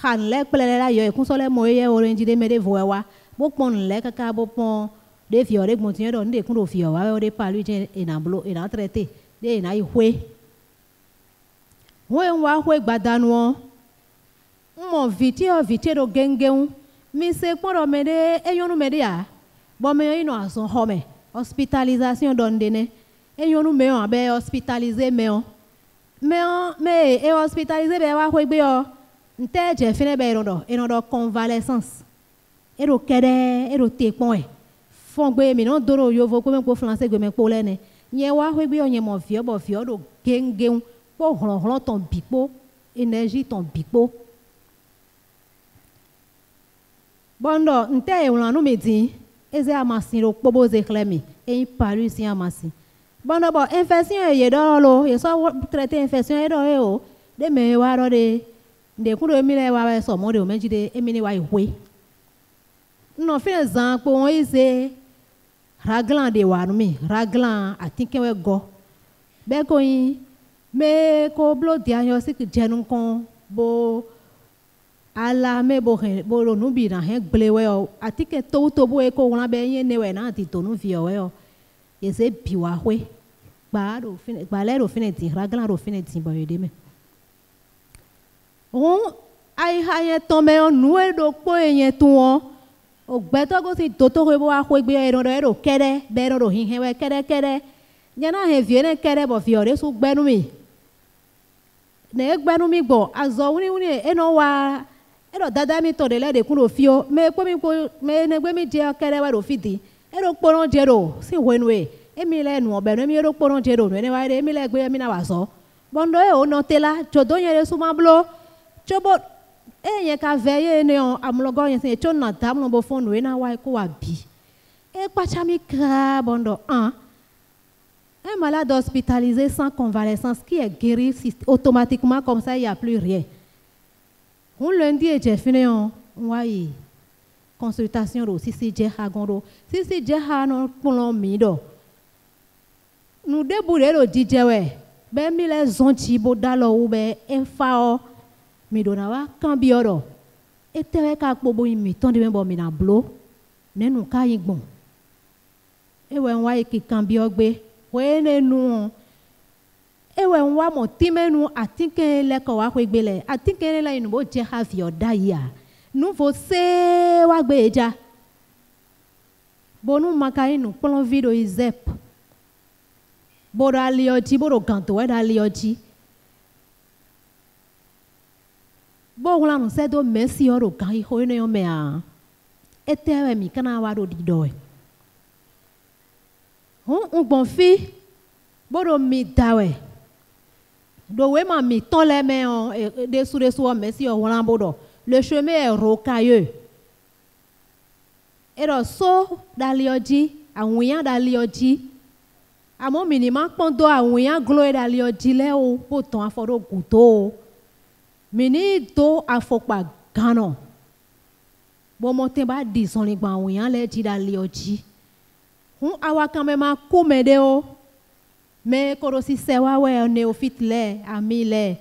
han le pele la yo e kun so le mo ye orange de me de vo wa bo pon le kaka bo pon de fi o de gbon ti do nde kun ro fi o wa we de pa lu je e na blo e na traité de na ihwe we wa hwe gbadanu mo vite do gengeun mi se poro mede eyonu mede ya bo me ino ason home hospitalisation dondene eyonu me on be hospitaliser me e hospitaliser be wa hwe gbe o nte je fine be ino do convalescence ero kede ero te pon e fon gbe mi no doro yovo ko me po français gbe me po lene yen wa hwe gbe o yen mo fio do gengeun po hron ton bipo énergie ton bipo bondo nte e wlan no medi eze amasin ro pobo ze klemi e paru si amasin bondo bo infection e do lo ye so traiter infection e do e o de me wa ro de ku do mi le wa so mo de o meji de emi ni wa ihwe no fi zan po won ize raglan de wa no mi raglan atinke we go be ko yin me ko blo diagnostic jenu kon bo ala me bo lo nu bi na he gble we o atike to bo e ko won be yin ne we na ti to nu fi o we o ye se bi wa hwe gba le ro fine ti raglan ro fine ti bo yede me on ai ha ye to me o nu e do po yen tun o gbe to go ti to we bo wa hwe gbe e ro kere be ro hin he we kere nyana he vie ne kere bo fi o re su gbe nu mi ne gbe nu mi gbo azo wuni e no wa ero dada mi to de le de kun ro fio me ne gbe mi je kere wa ro fidi ero poron je ro si wenu e emi le nu obe no mi ero poron je ro ne wa re emi le gbe mi na wa so bondo e o no tela jodo yen re su ma blo chobo e yen ka veye ne on amlogo yen se cho na tam no bo fonu e na wa ko wa bi e pacha mi kra bondo un malade hospitalisé sans convalescence qui est guéri automatiquement comme ça, il n'y a plus rien. On lundi et j'ai fini en consultation aussi si j'ai hagondo si j'ai hanon pour l'homme nous débouler le DJ ouais ben mi les zonti bodalo ou ben enfao mi donawa cambioro et te ka pobo mi ton de bon mi na blo ne nous ka yigbon e we nwa ki cambio gbe wene nu ewe nwa mo timenu atinke le ko wa gbe le atinke le inu bo je have your daya nu vo se wa gbe eja bonu maka inu plon video izep bodo alioji bodo ganto we da alioji bo wala no se do mesi oro kan i ho ne yo me a etewe mi kana wa do di do un bon fi bodo mi dawe do we ma mi ton les mains de sous merci au wala bodo le chemin est rocailleux et do so dalioji awuyan dalioji amo minima pondo awuyan gloe dalioji le o poton afodo guto mini do afokpa gano bo mo te ba di son le gba awuyan le ji dalioji awa quand même a comédé o mais korosi sewa we néophyte le ami le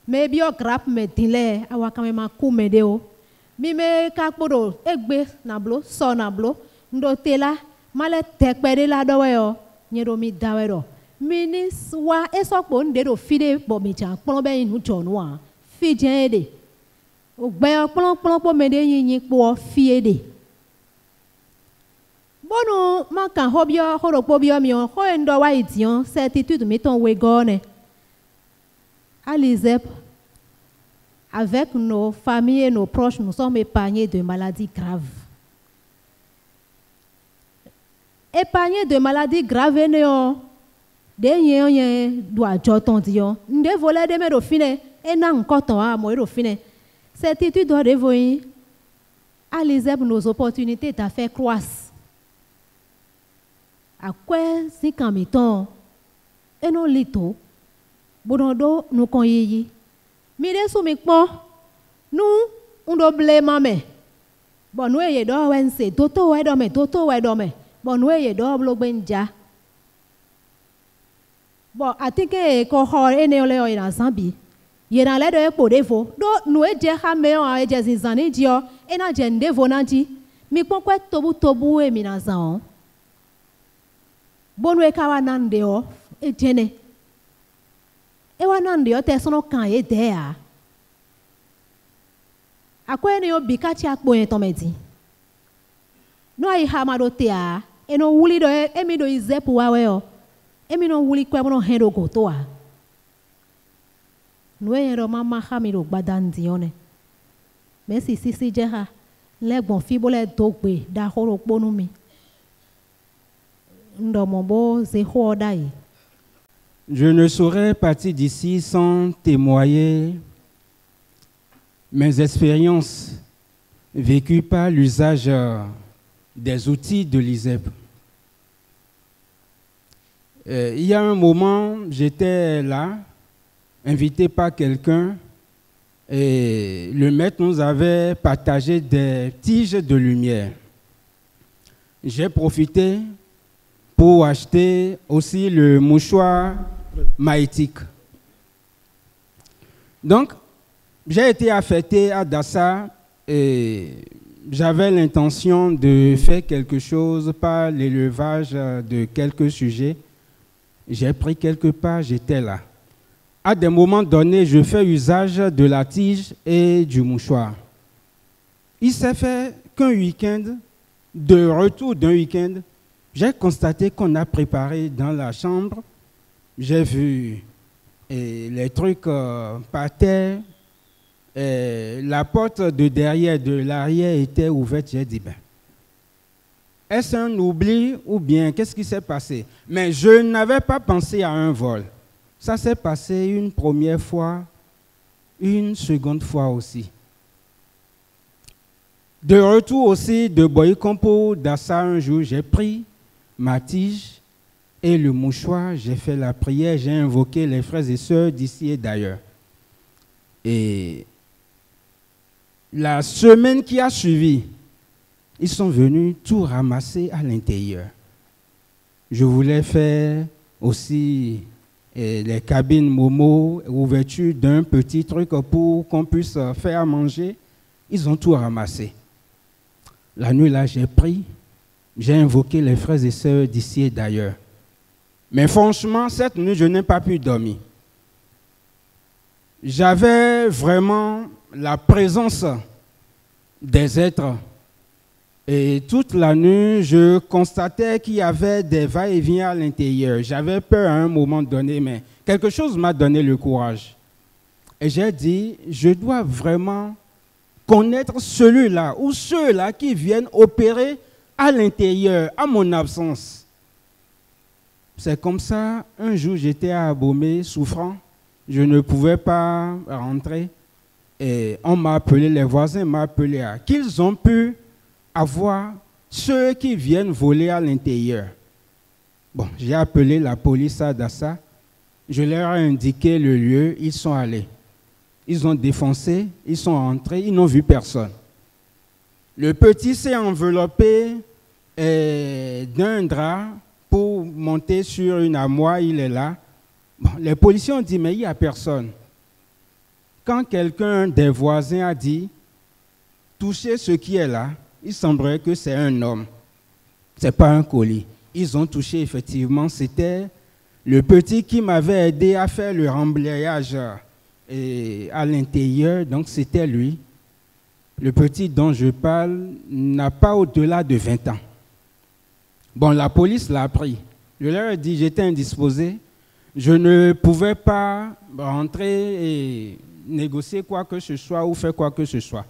mais biographe me dile awa quand même a comédé o mi me ka podo egbe na blo so na blo ndo tela male tekpede la do we o nyero mi dawe do minis wa esopo nde do fide bo mi jan pon be inu jonu a fi jen ede o gbe pon po me de yin po fi ede bono maka hobio horopo bio mi ho endo wa idion certitude mi ton we gone Alizep avec nos familles et nos proches nous sommes épargnés de maladies graves. Épargnés de maladies graves ne de yen doit joton dio nde voler de me do fine e na nkoton a mo do fine certitude doit revoyer Alizep nos opportunités t'a fait croître. À quoi si kamiton et non lito bonodo nous konyi mi de sou mi pon nous on do blema me bon nous ye do wense toto we do me bon nous ye do blo gbenja bon atike ko ho ene ole o ina sambi ye na le do e po defo do nous e je ha me o e je zinzani dio e na je ndevo na ji mi pon kwe tobu e mi na zan bonu e kawa nande o et tiene. E wana ndio te sono kan e de a. Akwe ne obi ka ti akpo en to meti. No ai ha ma do te a, e no wuli do e mi do izepu wa we o. E mi no wuli kwa no hendo go to a. No e ro mama ha mi do gbadan di one. Mais si jeha le gbon fi bo le dogbe da horo ponu mi. Ndo mo bo ze ho dai. Je ne saurais partir d'ici sans témoigner mes expériences vécues par l'usage des outils de l'ISEP. Il y a un moment, j'étais là, invité par quelqu'un, et le maître nous avait partagé des tiges de lumière. J'ai profité pour acheter aussi le mouchoir maïtique. Donc, j'ai été affecté à Dassa et j'avais l'intention de faire quelque chose par l'élevage de quelques sujets. J'ai pris quelque part, j'étais là. À des moments donnés, je fais usage de la tige et du mouchoir. Il s'est fait qu'un week-end, de retour d'un week-end, j'ai constaté qu'on a préparé dans la chambre. J'ai vu les trucs par terre. La porte de derrière, de l'arrière était ouverte. J'ai dit, ben, est-ce un oubli ou bien qu'est-ce qui s'est passé? Mais je n'avais pas pensé à un vol. Ça s'est passé une première fois, une seconde fois aussi. De retour aussi de Boyikompo, Dassa, un jour, j'ai pris ma tige et le mouchoir, j'ai fait la prière, j'ai invoqué les frères et sœurs d'ici et d'ailleurs. Et la semaine qui a suivi, ils sont venus tout ramasser à l'intérieur. Je voulais faire aussi les cabines Momo, ouverture d'un petit truc pour qu'on puisse faire à manger. Ils ont tout ramassé. La nuit là, j'ai pris, j'ai invoqué les frères et sœurs d'ici et d'ailleurs. Mais franchement, cette nuit, je n'ai pas pu dormir. J'avais vraiment la présence des êtres. Et toute la nuit, je constatais qu'il y avait des va-et-vient à l'intérieur. J'avais peur à un moment donné, mais quelque chose m'a donné le courage. Et j'ai dit, je dois vraiment connaître celui-là ou ceux-là qui viennent opérer à l'intérieur, à mon absence. C'est comme ça, un jour, j'étais à Abomey, souffrant. Je ne pouvais pas rentrer. Et on m'a appelé, les voisins m'ont appelé à qu'ils ont pu avoir ceux qui viennent voler à l'intérieur. Bon, j'ai appelé la police à Dassa. Je leur ai indiqué le lieu. Ils sont allés. Ils ont défoncé. Ils sont entrés. Ils n'ont vu personne. Le petit s'est enveloppé d'un drap pour monter sur une armoire. Il est là. Bon, les policiers ont dit, mais il n'y a personne. Quand quelqu'un des voisins a dit, touchez ce qui est là, il semblerait que c'est un homme. Ce n'est pas un colis. Ils ont touché, effectivement, c'était le petit qui m'avait aidé à faire le remblayage à l'intérieur. Donc, c'était lui. Le petit dont je parle n'a pas au-delà de 20 ans. Bon, la police l'a pris. Je leur ai dit, j'étais indisposé. Je ne pouvais pas rentrer et négocier quoi que ce soit ou faire quoi que ce soit.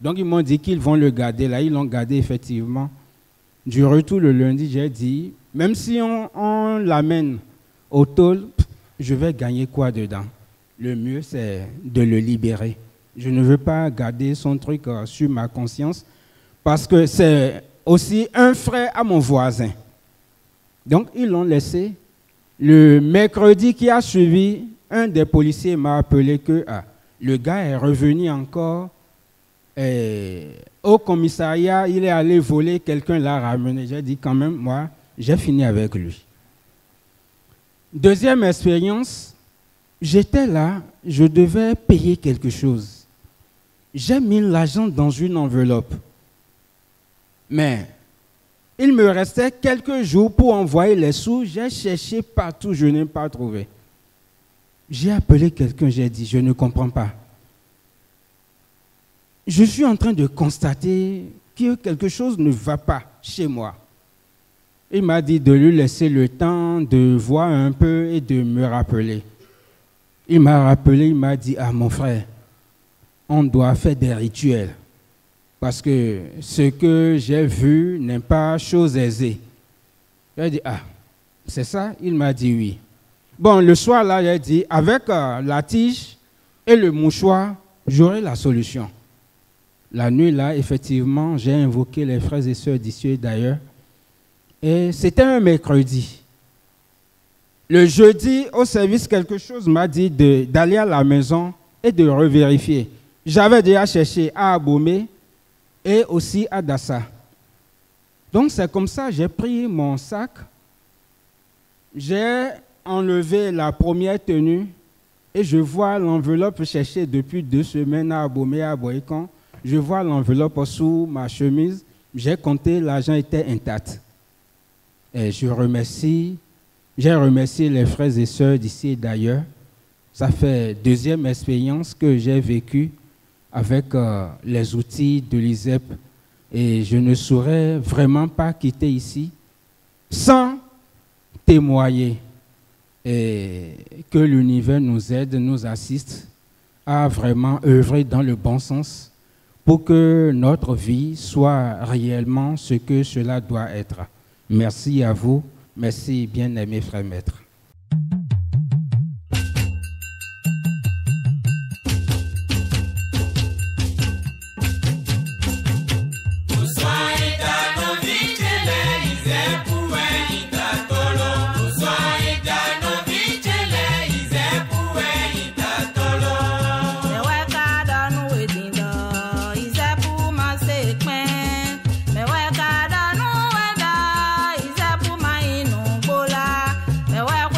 Donc, ils m'ont dit qu'ils vont le garder. Là, ils l'ont gardé, effectivement. Du retour le lundi, j'ai dit, même si on l'amène au tôle, je vais gagner quoi dedans? Le mieux, c'est de le libérer. Je ne veux pas garder son truc sur ma conscience parce que c'est aussi un frère à mon voisin. Donc, ils l'ont laissé. Le mercredi qui a suivi, un des policiers m'a appelé que le gars est revenu encore au commissariat, il est allé voler, quelqu'un l'a ramené. J'ai dit quand même, moi, j'ai fini avec lui. Deuxième expérience, j'étais là, je devais payer quelque chose. J'ai mis l'argent dans une enveloppe. Mais Il me restait quelques jours pour envoyer les sous. J'ai cherché partout, je n'ai pas trouvé. J'ai appelé quelqu'un, j'ai dit, je ne comprends pas. Je suis en train de constater que quelque chose ne va pas chez moi. Il m'a dit de lui laisser le temps de voir un peu et de me rappeler. Il m'a rappelé, il m'a dit, ah mon frère, on doit faire des rituels. Parce que ce que j'ai vu n'est pas chose aisée. J'ai dit, ah, c'est ça? Il m'a dit oui. Bon, le soir là, j'ai dit, avec la tige et le mouchoir, j'aurai la solution. La nuit là, effectivement, j'ai invoqué les frères et sœurs d'ici et d'ailleurs. Et c'était un mercredi. Le jeudi, au service, quelque chose m'a dit d'aller à la maison et de revérifier. J'avais déjà cherché à Abomey et aussi à Dassa. Donc c'est comme ça, j'ai pris mon sac, j'ai enlevé la première tenue et je vois l'enveloppe cherchée depuis 2 semaines à Abomey, à Boycon. Je vois l'enveloppe sous ma chemise, j'ai compté, l'argent était intact. Et j'ai remercié les frères et sœurs d'ici et d'ailleurs. Ça fait 2e expérience que j'ai vécue avec les outils de l'ISEP. Et je ne saurais vraiment pas quitter ici sans témoigner. Et que l'univers nous aide, nous assiste à vraiment œuvrer dans le bon sens pour que notre vie soit réellement ce que cela doit être. Merci à vous. Merci, bien-aimés frères maîtres. Me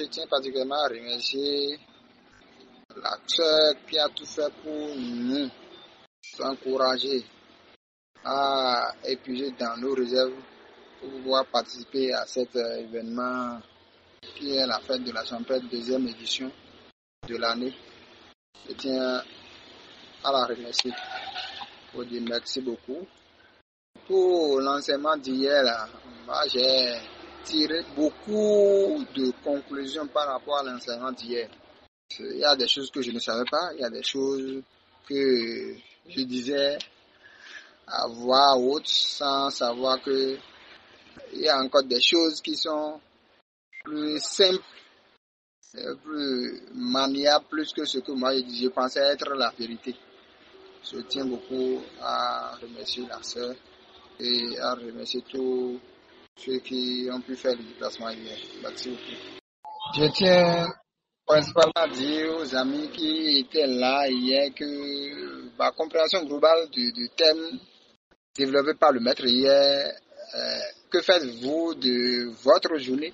tiens particulièrement à remercier la sœur qui a tout fait pour nous encourager à épuiser dans nos réserves pour pouvoir participer à cet événement qui est la fête de la champêtre, deuxième édition de l'année. Je tiens à la remercier pour dire merci beaucoup. Pour l'enseignement d'hier, moi j'ai tiré beaucoup de conclusions par rapport à l'enseignement d'hier. Il y a des choses que je ne savais pas, il y a des choses que je disais à voix haute sans savoir que il y a encore des choses qui sont plus simples, plus maniables, plus que ce que moi je pensais être la vérité. Je tiens beaucoup à remercier la sœur et à remercier tous ceux qui ont pu faire le déplacement hier. Merci beaucoup. Je tiens principalement à dire aux amis qui étaient là hier que ma compréhension globale du thème développé par le maître hier, que faites-vous de votre journée?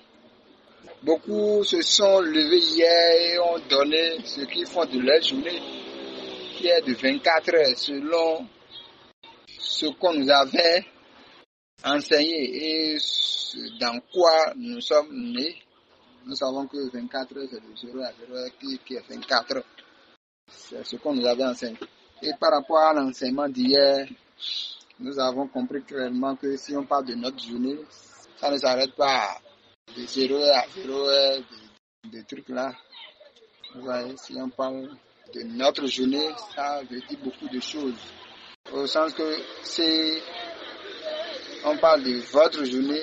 Beaucoup se sont levés hier et ont donné ce qu'ils font de leur journée, qui est de 24 heures selon ce qu'on nous avait enseigné et dans quoi nous sommes nés. Nous savons que 24 heures, c'est de 0 à 0 heure qui est 24 heures. C'est ce qu'on nous avait enseigné. Et par rapport à l'enseignement d'hier, nous avons compris clairement que si on parle de notre journée, ça ne s'arrête pas de 0 heure à 0 heure, de trucs là. Vous voyez, si on parle de notre journée, ça veut dire beaucoup de choses. Au sens que si on parle de votre journée,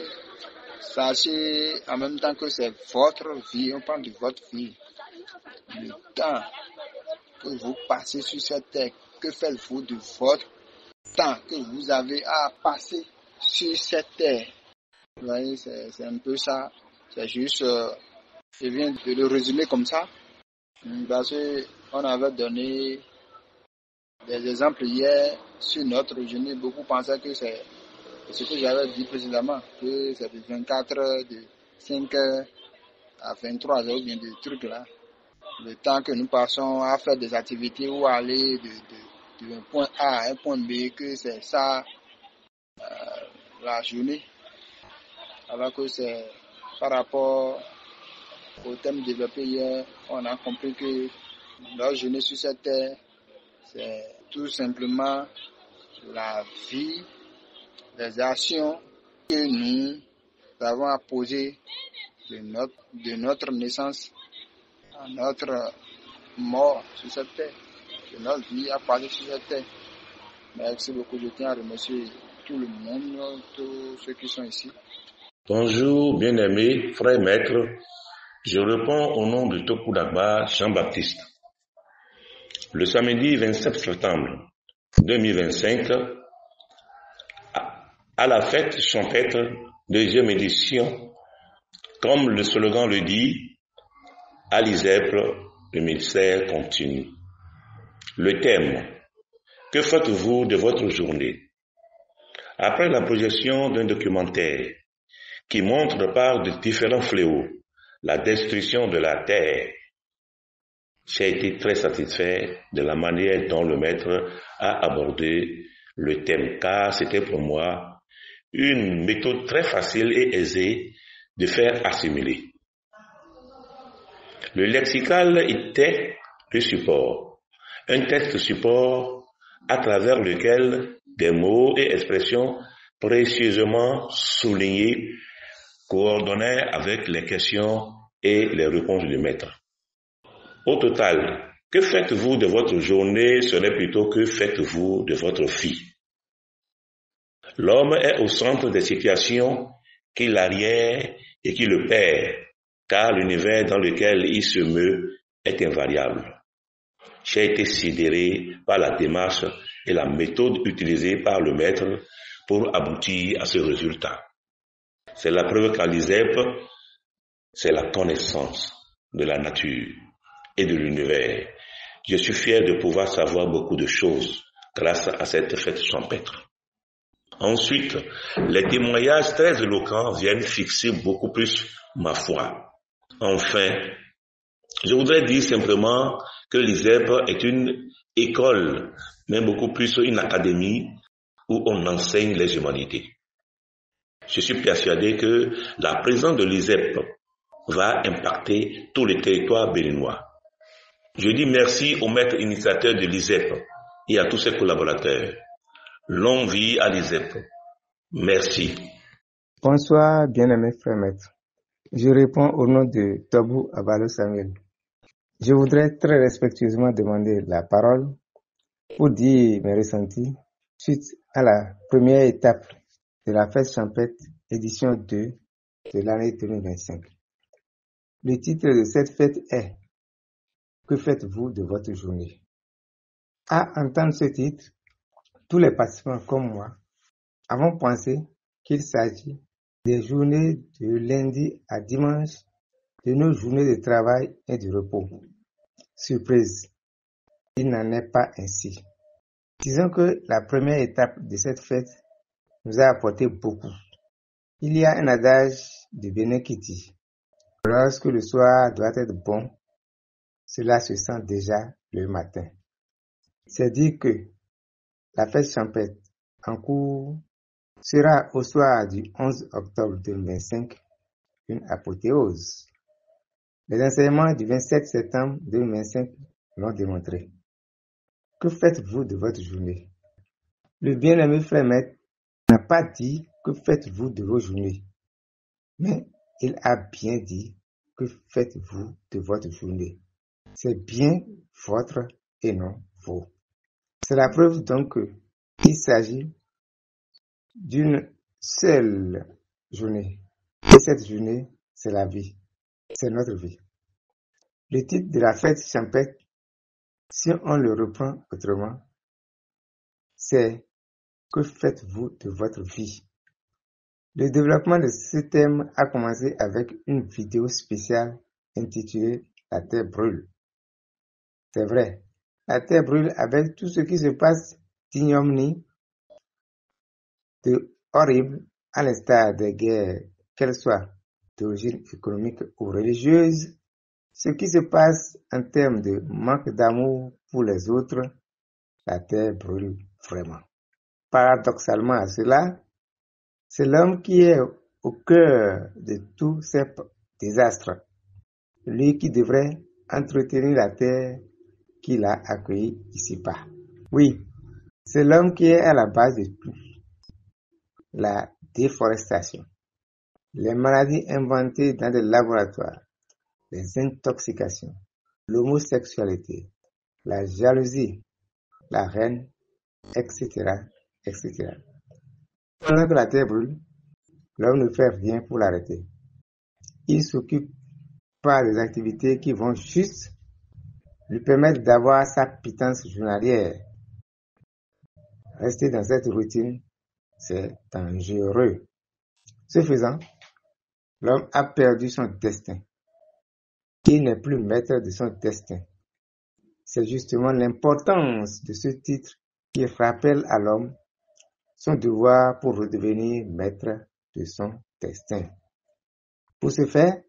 sachez en même temps que c'est votre vie, on parle de votre vie. Le temps que vous passez sur cette terre, que faites-vous de votre temps que vous avez à passer sur cette terre? Vous voyez, c'est un peu ça. C'est juste, je viens de le résumer comme ça. Parce qu'on avait donné des exemples hier sur notre journée. Beaucoup pensaient que c'est ce que j'avais dit précédemment, que c'est de 24 heures, de 5 heures à 23 heures, ou bien des trucs là. Le temps que nous passons à faire des activités ou à aller d'un point A à un point B, que c'est ça la journée. Alors que c'est par rapport au thème développé hier, on a compris que la journée sur cette terre, c'est tout simplement la vie, les actions que nous avons à poser de notre naissance à notre mort sur cette terre, de notre vie à passer sur cette terre. Merci beaucoup, je tiens à remercier tout le monde, tous ceux qui sont ici. Bonjour, bien-aimés, frères maîtres. Je réponds au nom de Toku Dagba Jean-Baptiste. Le samedi 27 septembre 2025, à la fête champêtre, deuxième édition, comme le slogan le dit, à l'ISEP, le ministère continue. Le thème, que faites-vous de votre journée? Après la projection d'un documentaire qui montre par de différents fléaux la destruction de la terre, j'ai été très satisfait de la manière dont le maître a abordé le thème, car c'était pour moi une méthode très facile et aisée de faire assimiler. Le lexical était le support, un texte support à travers lequel des mots et expressions précieusement soulignés coordonnaient avec les questions et les réponses du maître. Au total, que faites-vous de votre journée serait plutôt que faites-vous de votre vie. L'homme est au centre des situations qui l'arrièrent et qui le perd, car l'univers dans lequel il se meut est invariable. J'ai été sidéré par la démarche et la méthode utilisée par le maître pour aboutir à ce résultat. C'est la preuve qu'à l'ISEP, c'est la connaissance de la nature et de l'univers. Je suis fier de pouvoir savoir beaucoup de choses grâce à cette fête champêtre. Ensuite, les témoignages très éloquents viennent fixer beaucoup plus ma foi. Enfin, je voudrais dire simplement que l'ISEP est une école, mais beaucoup plus une académie où on enseigne les humanités. Je suis persuadé que la présence de l'ISEP va impacter tout le territoire béninois. Je dis merci aux maîtres initiateurs de l'ISEP et à tous ses collaborateurs. Longue vie à l'ISEP. Merci. Bonsoir, bien-aimés frères maîtres. Je réponds au nom de Tobou Abalo Samuel. Je voudrais très respectueusement demander la parole pour dire mes ressentis suite à la première étape de la fête champêtre édition 2 de l'année 2025. Le titre de cette fête est « Que faites-vous de votre journée ?» À entendre ce titre, tous les participants comme moi avons pensé qu'il s'agit des journées de lundi à dimanche, de nos journées de travail et de repos. Surprise, il n'en est pas ainsi. Disons que la première étape de cette fête nous a apporté beaucoup. Il y a un adage de Bénin qui dit « Lorsque le soir doit être bon, cela se sent déjà le matin ». C'est dire que la fête champêtre en cours sera au soir du 11 octobre 2025 une apothéose. Les enseignements du 27 septembre 2025 l'ont démontré. Que faites-vous de votre journée? Le bien-aimé frère maître n'a pas dit que faites-vous de vos journées, mais il a bien dit que faites-vous de votre journée. C'est bien votre et non vos. C'est la preuve donc qu'il s'agit d'une seule journée. Et cette journée, c'est la vie. C'est notre vie. Le titre de la fête champêtre, si on le reprend autrement, c'est « Que faites-vous de votre vie ?» Le développement de ce thème a commencé avec une vidéo spéciale intitulée « La terre brûle ». C'est vrai, la terre brûle avec tout ce qui se passe d'ignominie, de horrible, à l'instar des guerres, qu'elles soient d'origine économique ou religieuse, ce qui se passe en termes de manque d'amour pour les autres, la terre brûle vraiment. Paradoxalement à cela, c'est l'homme qui est au cœur de tous ces désastres, lui qui devrait entretenir la terre qu'il a accueillie ici-bas. Oui, c'est l'homme qui est à la base de tout. La déforestation, les maladies inventées dans des laboratoires, les intoxications, l'homosexualité, la jalousie, la haine, etc., etc. Pendant que la terre brûle, l'homme ne fait rien pour l'arrêter. Il s'occupe pas des activités qui vont juste lui permettre d'avoir sa pitance journalière. Rester dans cette routine, c'est dangereux. Ce faisant, l'homme a perdu son destin. Il n'est plus maître de son destin. C'est justement l'importance de ce titre qui rappelle à l'homme son devoir pour redevenir maître de son destin. Pour ce faire,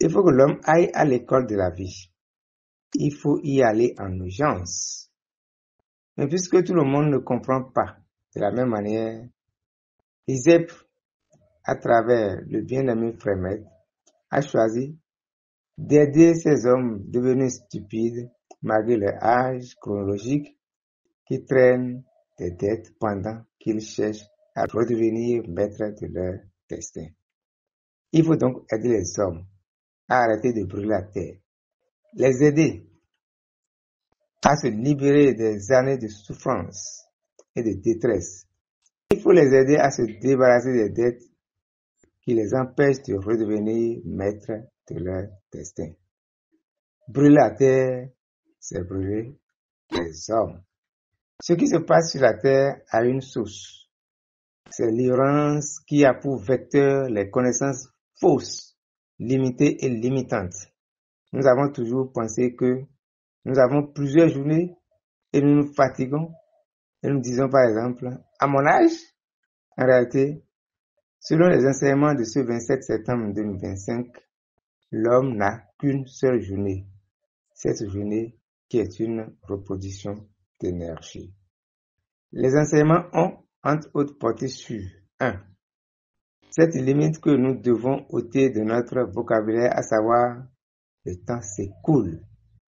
il faut que l'homme aille à l'école de la vie. Il faut y aller en urgence. Mais puisque tout le monde ne comprend pas de la même manière, l'ISEP, à travers le bien-aimé frère maître, a choisi d'aider ces hommes devenus stupides malgré leur âge chronologique qui traînent des dettes pendant qu'ils cherchent à redevenir maîtres de leur destin. Il faut donc aider les hommes à arrêter de brûler la terre, les aider à se libérer des années de souffrance et de détresse. Il faut les aider à se débarrasser des dettes qui les empêchent de redevenir maîtres de leur destin. Brûler la terre, c'est brûler les hommes. Ce qui se passe sur la terre a une source. C'est l'ignorance qui a pour vecteur les connaissances fausses, limitées et limitantes. Nous avons toujours pensé que nous avons plusieurs journées et nous nous fatiguons et nous disons par exemple, à mon âge, en réalité, selon les enseignements de ce 27 septembre 2025, l'homme n'a qu'une seule journée, cette journée qui est une reproduction d'énergie. Les enseignements ont, entre autres, porté sur 1. Cette limite que nous devons ôter de notre vocabulaire, à savoir le temps s'écoule.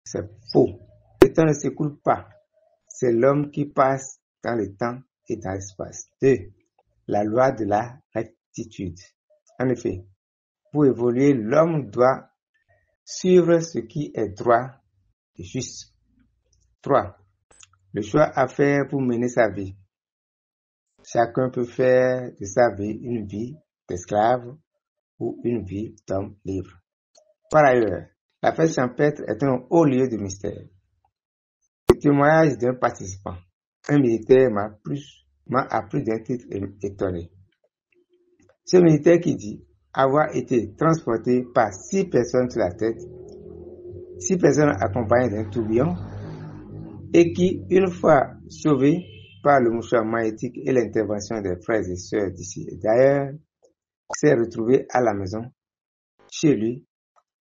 C'est faux. Le temps ne s'écoule pas. C'est l'homme qui passe dans le temps et dans l'espace. 2. La loi de la rectitude. En effet, pour évoluer, l'homme doit suivre ce qui est droit et juste. 3. Le choix à faire pour mener sa vie. Chacun peut faire de sa vie une vie d'esclave ou une vie d'homme libre. Par ailleurs, la fête champêtre est un haut lieu de mystère. Le témoignage d'un participant, un militaire, m'a à plus d'un titre étonné. Ce militaire qui dit avoir été transporté par 6 personnes sur la tête, 6 personnes accompagnées d'un tourbillon, et qui, une fois sauvé par le mouchoir magnétique et l'intervention des frères et sœurs d'ici et d'ailleurs, s'est retrouvé à la maison, chez lui,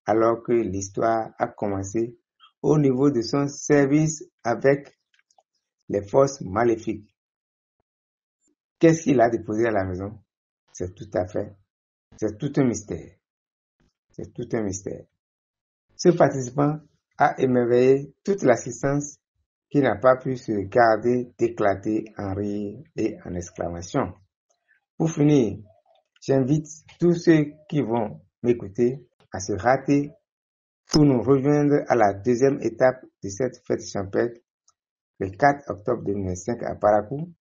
alors que l'histoire a commencé au niveau de son service avec les forces maléfiques. Qu'est-ce qu'il a déposé à la maison? C'est tout un mystère. C'est tout un mystère. Ce participant a émerveillé toute l'assistance qui n'a pas pu se garder d'éclater en rire et en exclamation. Pour finir, j'invite tous ceux qui vont m'écouter à se hâter pour nous rejoindre à la deuxième étape de cette fête champêtre le 4 octobre 2025 à Parakou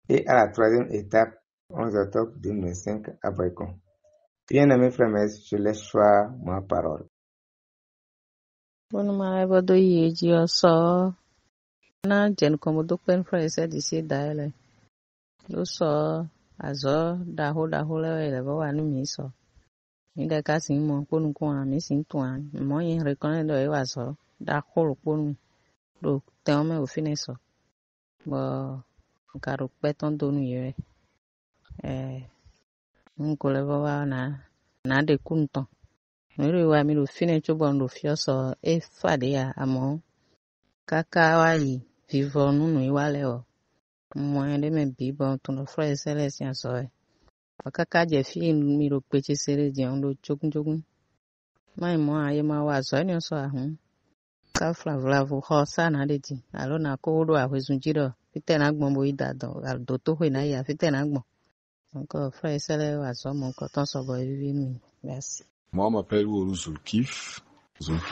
et à la troisième étape 11 octobre 2025 à Boycon. Bien-aimés frères, je laisse choix ma parole. Na jen como do pen frese disi daele do so azo daho le wa nu mi so ni de ka sin mo ponu ko mi sin tuan mo yin reconnect do e wa so da ko ponu do te o me o fine so bo karo peton do nu ye nko le wa na de kunto mi ro wa mi ro fine cho bon do fio so e fade ya amo kaka wa yi vivre nous iwale o moyen de me bibo ton frère Célestin so e kaka je fi mi ro pe che sere je on do jogun mai mo aye ma wa so ni so ahun ka flavla vo ho sa na de ti alo na ko do ahwesun jiro fite na gbon bo idadan do to hwe na ya fite na gbon encore frère Célestin wa so mon ko ton so bo vivi mi merci. Moi, on m'appelle Ourou Zulkif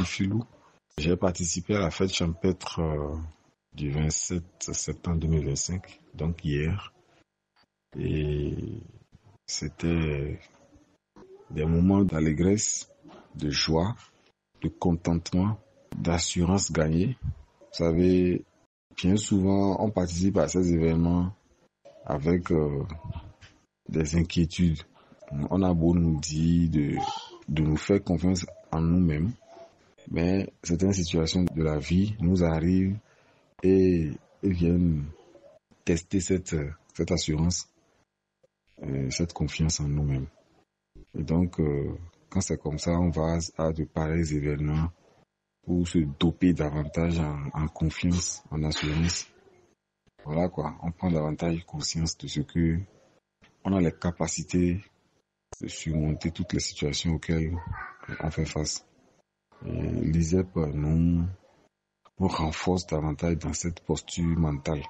Filou. J'ai participé à la fête champêtre du 27 septembre 2025, donc hier. Et c'était des moments d'allégresse, de joie, de contentement, d'assurance gagnée. Vous savez, bien souvent, on participe à ces événements avec des inquiétudes. On a beau nous dire de nous faire confiance en nous-mêmes, mais certaines situations de la vie nous arrivent et viennent tester cette assurance, cette confiance en nous-mêmes. Et donc, quand c'est comme ça, on va à de pareils événements pour se doper davantage en confiance, en assurance. Voilà quoi, on prend davantage conscience de ce que on a les capacités de surmonter toutes les situations auxquelles on fait face. L'ISEP nous renforce davantage dans cette posture mentale,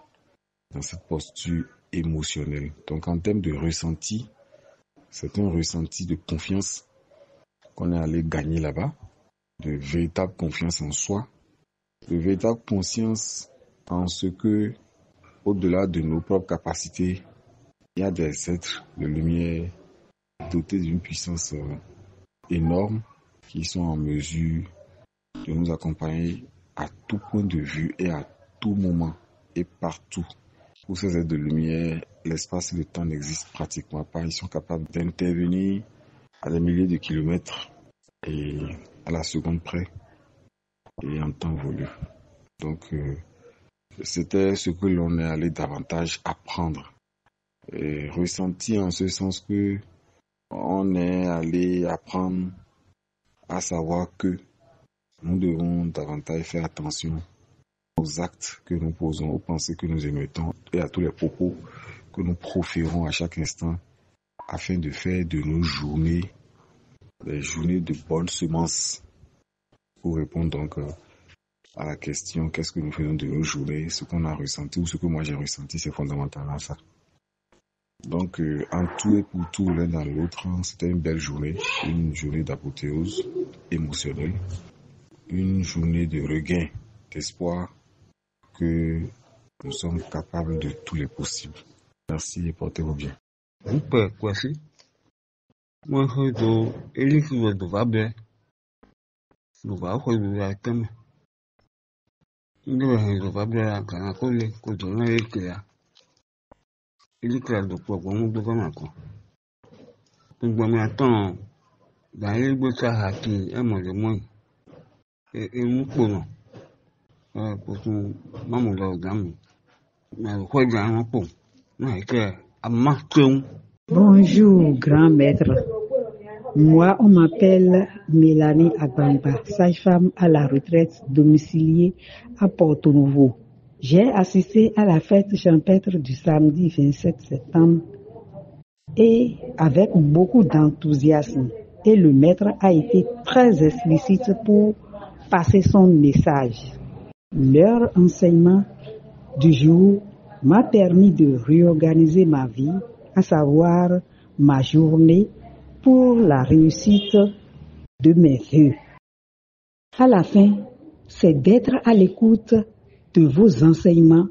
dans cette posture émotionnelle. Donc en termes de ressenti, c'est un ressenti de confiance qu'on est allé gagner là-bas, de véritable confiance en soi, de véritable conscience en ce que, au-delà de nos propres capacités, il y a des êtres de lumière dotés d'une puissance énorme qui sont en mesure de nous accompagner à tout point de vue et à tout moment et partout. Pour ces êtres de lumière, l'espace et le temps n'existent pratiquement pas. Ils sont capables d'intervenir à des milliers de kilomètres et à la seconde près et en temps voulu. Donc, c'était ce que l'on est allé davantage apprendre et ressentir en ce sens que on est allé apprendre à savoir que nous devons davantage faire attention aux actes que nous posons, aux pensées que nous émettons et à tous les propos que nous proférons à chaque instant afin de faire de nos journées des journées de bonnes semences. Pour répondre donc à la question qu'est-ce que nous faisons de nos journées, ce qu'on a ressenti ou ce que moi j'ai ressenti, c'est fondamentalement ça. Donc en tout et pour tout, l'un dans l'autre, c'était une belle journée, une journée d'apothéose émotionnelle, une journée de regain d'espoir que nous sommes capables de tous les possibles. Merci et portez-vous bien. Moi, je va bien. Je vais bien. Je va bien. Quand on est clair. Il est clair de quoi on doit faire quoi. Donc, on attend. Dans les beaux cas qui est moins. Et nous pouvons. Pour tout, maman l'a gamme. Mais quoi bien un peu. Mais que à marquer. Bonjour, grand maître. Moi, on m'appelle Mélanie Agbamba, sage-femme à la retraite domiciliée à Porto Novo. J'ai assisté à la fête champêtre du samedi 27 septembre et avec beaucoup d'enthousiasme. Et le maître a été très explicite pour passer son message. Leur enseignement du jour m'a permis de réorganiser ma vie, à savoir ma journée, pour la réussite de mes vœux. À la fin, c'est d'être à l'écoute de vos enseignements,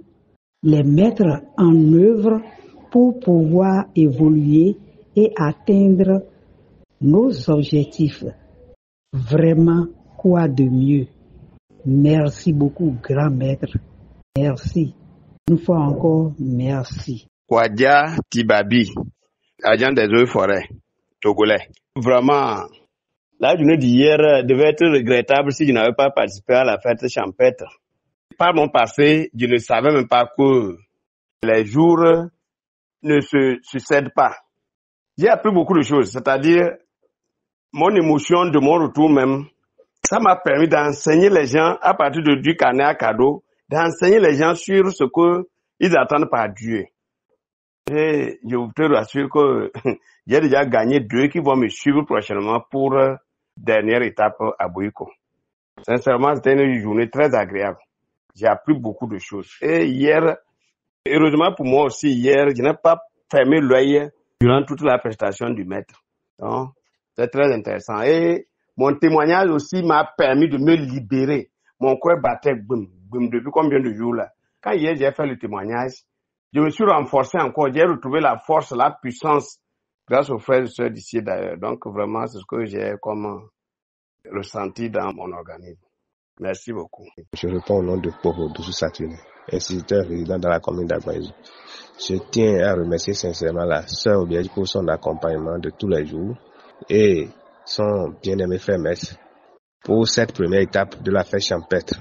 les mettre en œuvre pour pouvoir évoluer et atteindre nos objectifs. Vraiment, quoi de mieux? Merci beaucoup, grand maître. Merci. Une fois encore, merci. Kwadja Tibabi, agent des eaux et forêts, togolais. Vraiment, la journée d'hier devait être regrettable si je n'avais pas participé à la fête champêtre. Par mon passé, je ne savais même pas que les jours ne se succèdent pas. J'ai appris beaucoup de choses, c'est-à-dire mon émotion de mon retour même. Ça m'a permis d'enseigner les gens à partir du carnet à cadeau, d'enseigner les gens sur ce qu'ils attendent par Dieu. Et je te rassure que j'ai déjà gagné 2 qui vont me suivre prochainement pour dernière étape à Boïko. Sincèrement, c'était une journée très agréable. J'ai appris beaucoup de choses. Et hier, heureusement pour moi aussi, hier, je n'ai pas fermé l'œil durant toute la prestation du maître. Donc, c'est très intéressant. Et mon témoignage aussi m'a permis de me libérer. Mon cœur battait boum, boum, depuis combien de jours là. Quand hier j'ai fait le témoignage, je me suis renforcé encore. J'ai retrouvé la force, la puissance grâce aux frères et sœurs d'ici d'ailleurs. Donc vraiment, c'est ce que j'ai comme ressenti dans mon organisme. Merci beaucoup. Je réponds au nom de Popo Doussou Saturne, instituteur résident dans la commune d'Agbaïzou. Je tiens à remercier sincèrement la sœur Obiaji pour son accompagnement de tous les jours et son bien-aimé frère Metz pour cette première étape de la fête champêtre.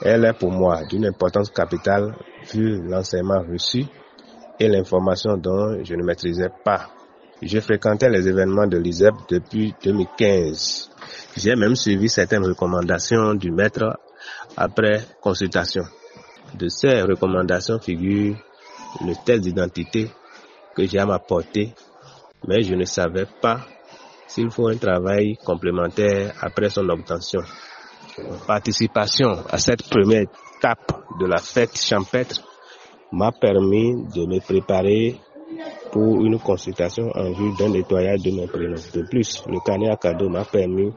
Elle est pour moi d'une importance capitale vu l'enseignement reçu et l'information dont je ne maîtrisais pas. Je fréquentais les événements de l'ISEP depuis 2015. J'ai même suivi certaines recommandations du maître après consultation. De ces recommandations figure le test d'identité que j'ai à ma portée, mais je ne savais pas s'il faut un travail complémentaire après son obtention. Participation à cette première étape de la fête champêtre m'a permis de me préparer pour une consultation en vue d'un nettoyage de mes prénoms. De plus, le carnet à cadeau m'a permis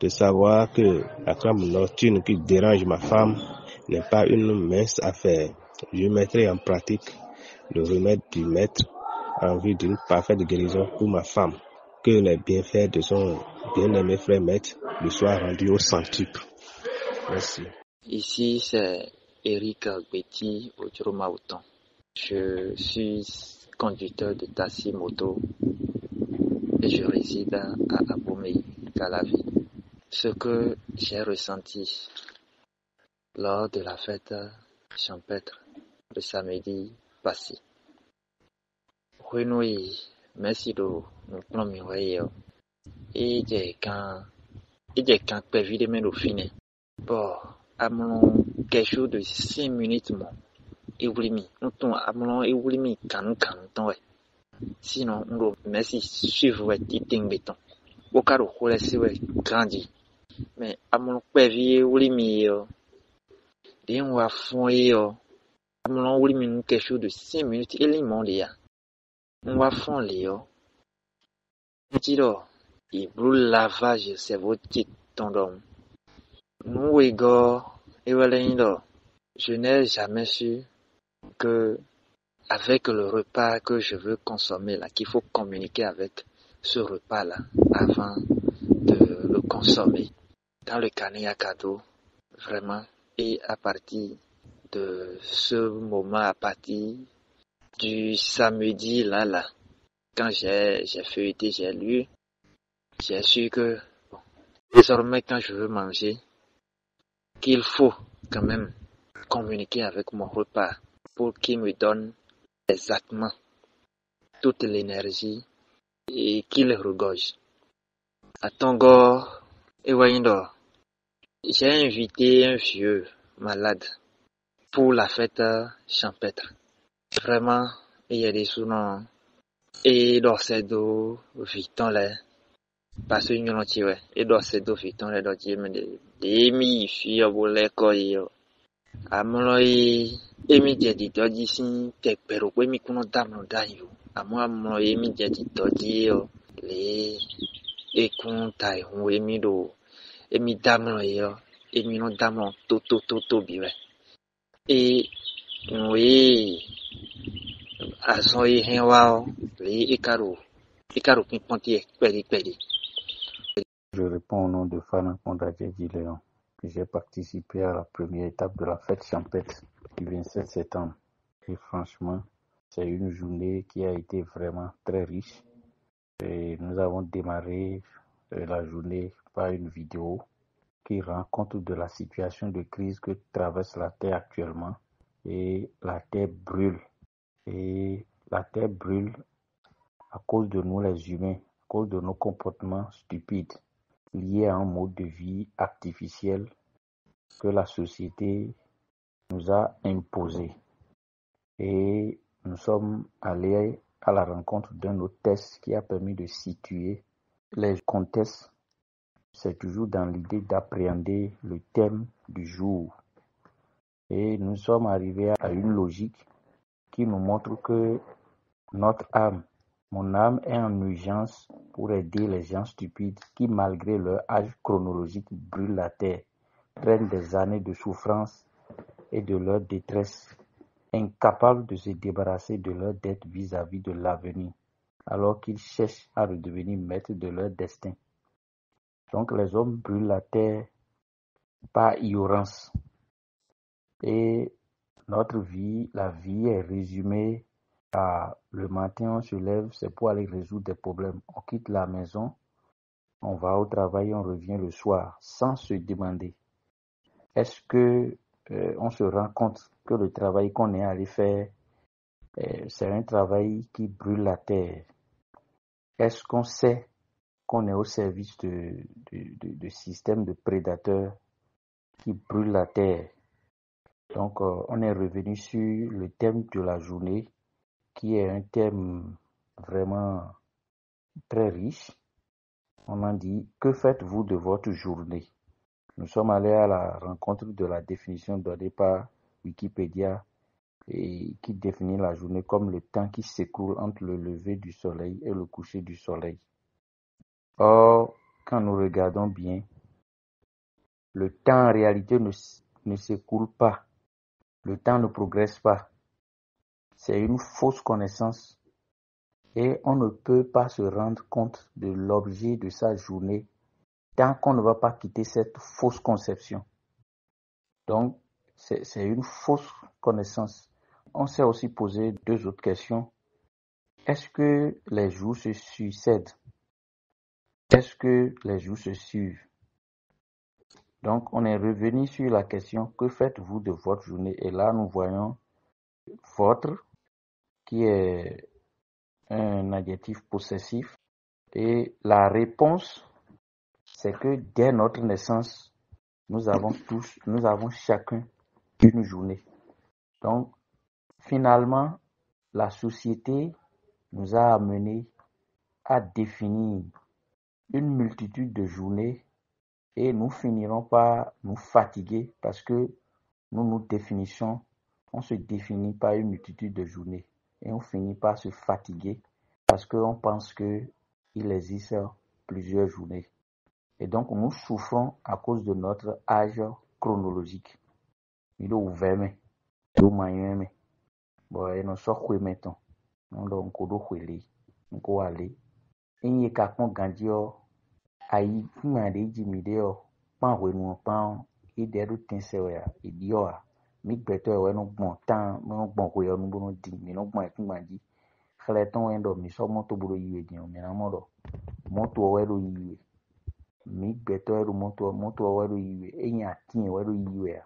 de savoir que la crampe nocturne qui dérange ma femme n'est pas une mince affaire. Je mettrai en pratique le remède du maître en vue d'une parfaite guérison pour ma femme. Que les bienfaits de son bien-aimé frère maître lui soient rendus au centuple. Merci. Ici, c'est Eric Betty Ojuromauton. Je suis conducteur de taxi moto et je réside à Abomey, Calavi. Ce que j'ai ressenti lors de la fête champêtre le samedi passé. Merci de nous prendre et quand Et j'ai quand prévu de mettre au final. Bon, à mon quelque chose de 5 minutes, mon. Et oui, nous à mon et oui, quand ouais. Sinon, on doit merci suivre ouais, titing béton. Au cas où, laisser ouais, grandi. Mais à mon prévu, oui, et on va fond et à mon oui, quelque chose de 5 minutes, et les mondes, on va fond les Tiro, il brûle lavage, c'est votre titre, tondon. Nous, Igor, et Wallaindo, je n'ai jamais su que, avec le repas que je veux consommer là, qu'il faut communiquer avec ce repas là, avant de le consommer. Dans le carnet à cadeau, vraiment, et à partir de ce moment, à partir du samedi là, quand j'ai feuilleté, j'ai lu, j'ai su que, bon, désormais, quand je veux manger, qu'il faut quand même communiquer avec mon repas pour qu'il me donne exactement toute l'énergie et qu'il regorge. À Tongo et Waindo, j'ai invité un vieux malade pour la fête champêtre. Vraiment, il y a des sous-noms et d'Orcedo, Victon là. Parce que nous l'ont ouais, et d'Orcedo, Victon là, d'Orcedo, mais des mi-filles, au bout quoi, amoloi emi jadi doji sin tekpero kwe mi kuno damno dayo amolo emi jadi doji yo le ekun tai hu emi do emi damno yo emi no damno to biwe e we aso e henwa le ekaro kin ponti pedi. Je réponds au nom de Fana Kondadje Léon. J'ai participé à la première étape de la fête champêtre du 27 septembre. Et franchement, c'est une journée qui a été vraiment très riche. Et nous avons démarré la journée par une vidéo qui rend compte de la situation de crise que traverse la Terre actuellement. Et la Terre brûle. Et la Terre brûle à cause de nous les humains, à cause de nos comportements stupides liés à un mode de vie artificiel que la société nous a imposé. Et nous sommes allés à la rencontre d'un autre test qui a permis de situer les contextes. C'est toujours dans l'idée d'appréhender le thème du jour. Et nous sommes arrivés à une logique qui nous montre que notre âme, mon âme est en urgence pour aider les gens stupides qui, malgré leur âge chronologique, brûlent la terre, prennent des années de souffrance et de leur détresse, incapables de se débarrasser de leur dette vis-à-vis de l'avenir, alors qu'ils cherchent à redevenir maîtres de leur destin. Donc les hommes brûlent la terre par ignorance. Et notre vie, la vie est résumée à le matin on se lève, c'est pour aller résoudre des problèmes. On quitte la maison, on va au travail, on revient le soir sans se demander est-ce que on se rend compte que le travail qu'on est allé faire, c'est un travail qui brûle la terre. Est-ce qu'on sait qu'on est au service de systèmes de prédateurs qui brûlent la terre? Donc, on est revenu sur le thème de la journée, qui est un thème vraiment très riche. On en dit, que faites-vous de votre journée? Nous sommes allés à la rencontre de la définition donnée par Wikipédia et qui définit la journée comme le temps qui s'écoule entre le lever du soleil et le coucher du soleil. Or, quand nous regardons bien, le temps en réalité ne s'écoule pas. Le temps ne progresse pas. C'est une fausse connaissance et on ne peut pas se rendre compte de l'objet de sa journée tant qu'on ne va pas quitter cette fausse conception. Donc, c'est une fausse connaissance. On s'est aussi posé deux autres questions. Est-ce que les jours se succèdent? Est-ce que les jours se suivent? Donc, on est revenu sur la question, que faites-vous de votre journée? Et là, nous voyons votre, qui est un adjectif possessif. Et la réponse, c'est que dès notre naissance, nous avons chacun une journée. Donc, finalement, la société nous a amenés à définir une multitude de journées et nous finirons par nous fatiguer parce que on se définit par une multitude de journées et on finit par se fatiguer parce qu'on pense qu'il existe plusieurs journées. Et donc nous souffrons à cause de notre âge chronologique. Il est ouvert, mais il est moyen, mais bon, il nous sort quoi maintenant? On doit encore aller. Et il y a quelqu'un qui ayi kuma de jimideo pan wenu pan ideru tense ya idio mi gbeto we no gbon tan no gbon ko yo nu bo di mi no gbon e kuma ji khale ton wendo mi so moto buro yiwe di mi na modo moto we ro yiwe mi gbeto ro moto we ro yiwe eyan tin we ro yiwe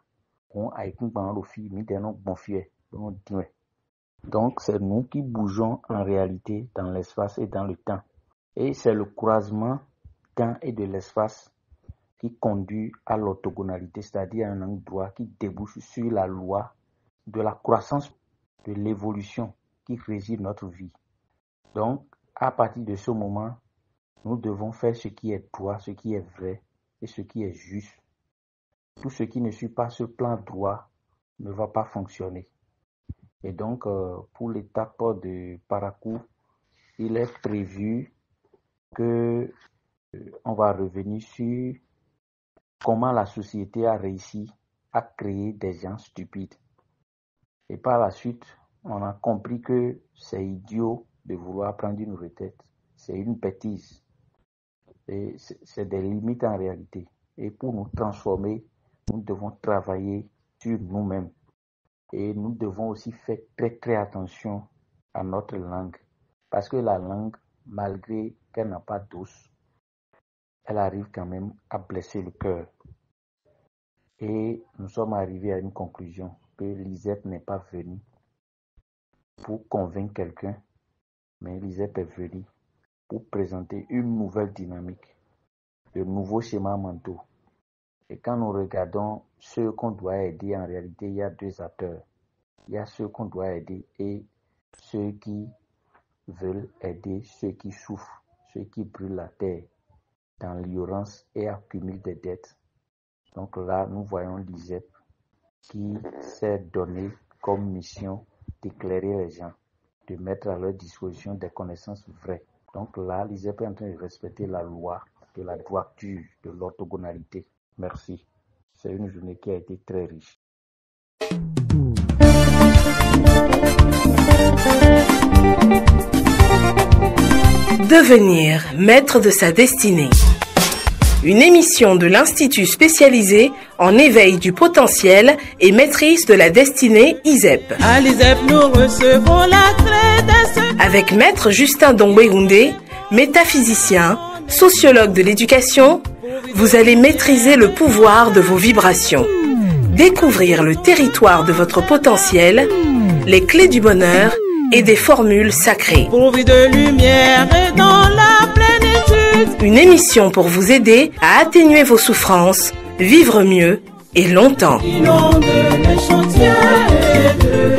on ayi kuma ro fi mi de no gbon fi e no di we. Donc c'est nous qui bougeons en réalité dans l'espace et dans le temps. Et c'est le croisement temps et de l'espace qui conduit à l'orthogonalité, c'est-à-dire un angle droit qui débouche sur la loi de la croissance, de l'évolution qui régit notre vie. Donc, à partir de ce moment, nous devons faire ce qui est droit, ce qui est vrai et ce qui est juste. Tout ce qui ne suit pas ce plan droit ne va pas fonctionner. Et donc, pour l'étape de Parakou, il est prévu que on va revenir sur comment la société a réussi à créer des gens stupides. Et par la suite, on a compris que c'est idiot de vouloir prendre une retraite. C'est une bêtise. Et c'est des limites en réalité. Et pour nous transformer, nous devons travailler sur nous-mêmes. Et nous devons aussi faire très très attention à notre langue. Parce que la langue, malgré qu'elle n'a pas d'os, elle arrive quand même à blesser le cœur. Et nous sommes arrivés à une conclusion que l'ISEP n'est pas venu pour convaincre quelqu'un, mais l'ISEP est venu pour présenter une nouvelle dynamique, de nouveaux schémas mentaux. Et quand nous regardons ceux qu'on doit aider, en réalité, il y a deux acteurs. Il y a ceux qu'on doit aider et ceux qui veulent aider ceux qui souffrent, ceux qui brûlent la terre dans l'ignorance et accumulent des dettes. Donc là, nous voyons l'ISEP qui s'est donné comme mission d'éclairer les gens, de mettre à leur disposition des connaissances vraies. Donc là, l'ISEP est en train de respecter la loi de la droiture, de l'orthogonalité. Merci. C'est une journée qui a été très riche. Devenir maître de sa destinée. Une émission de l'Institut spécialisé en éveil du potentiel et maîtrise de la destinée ISEP. À l'ISEP, nous recevons la traite. Avec Maître Justin Dongwegoundé, métaphysicien, sociologue de l'éducation, vous allez maîtriser le pouvoir de vos vibrations, découvrir le territoire de votre potentiel, les clés du bonheur et des formules sacrées. Pourvu de lumière et dans la plénitude. Une émission pour vous aider à atténuer vos souffrances, vivre mieux et longtemps. Inonde les chantiers de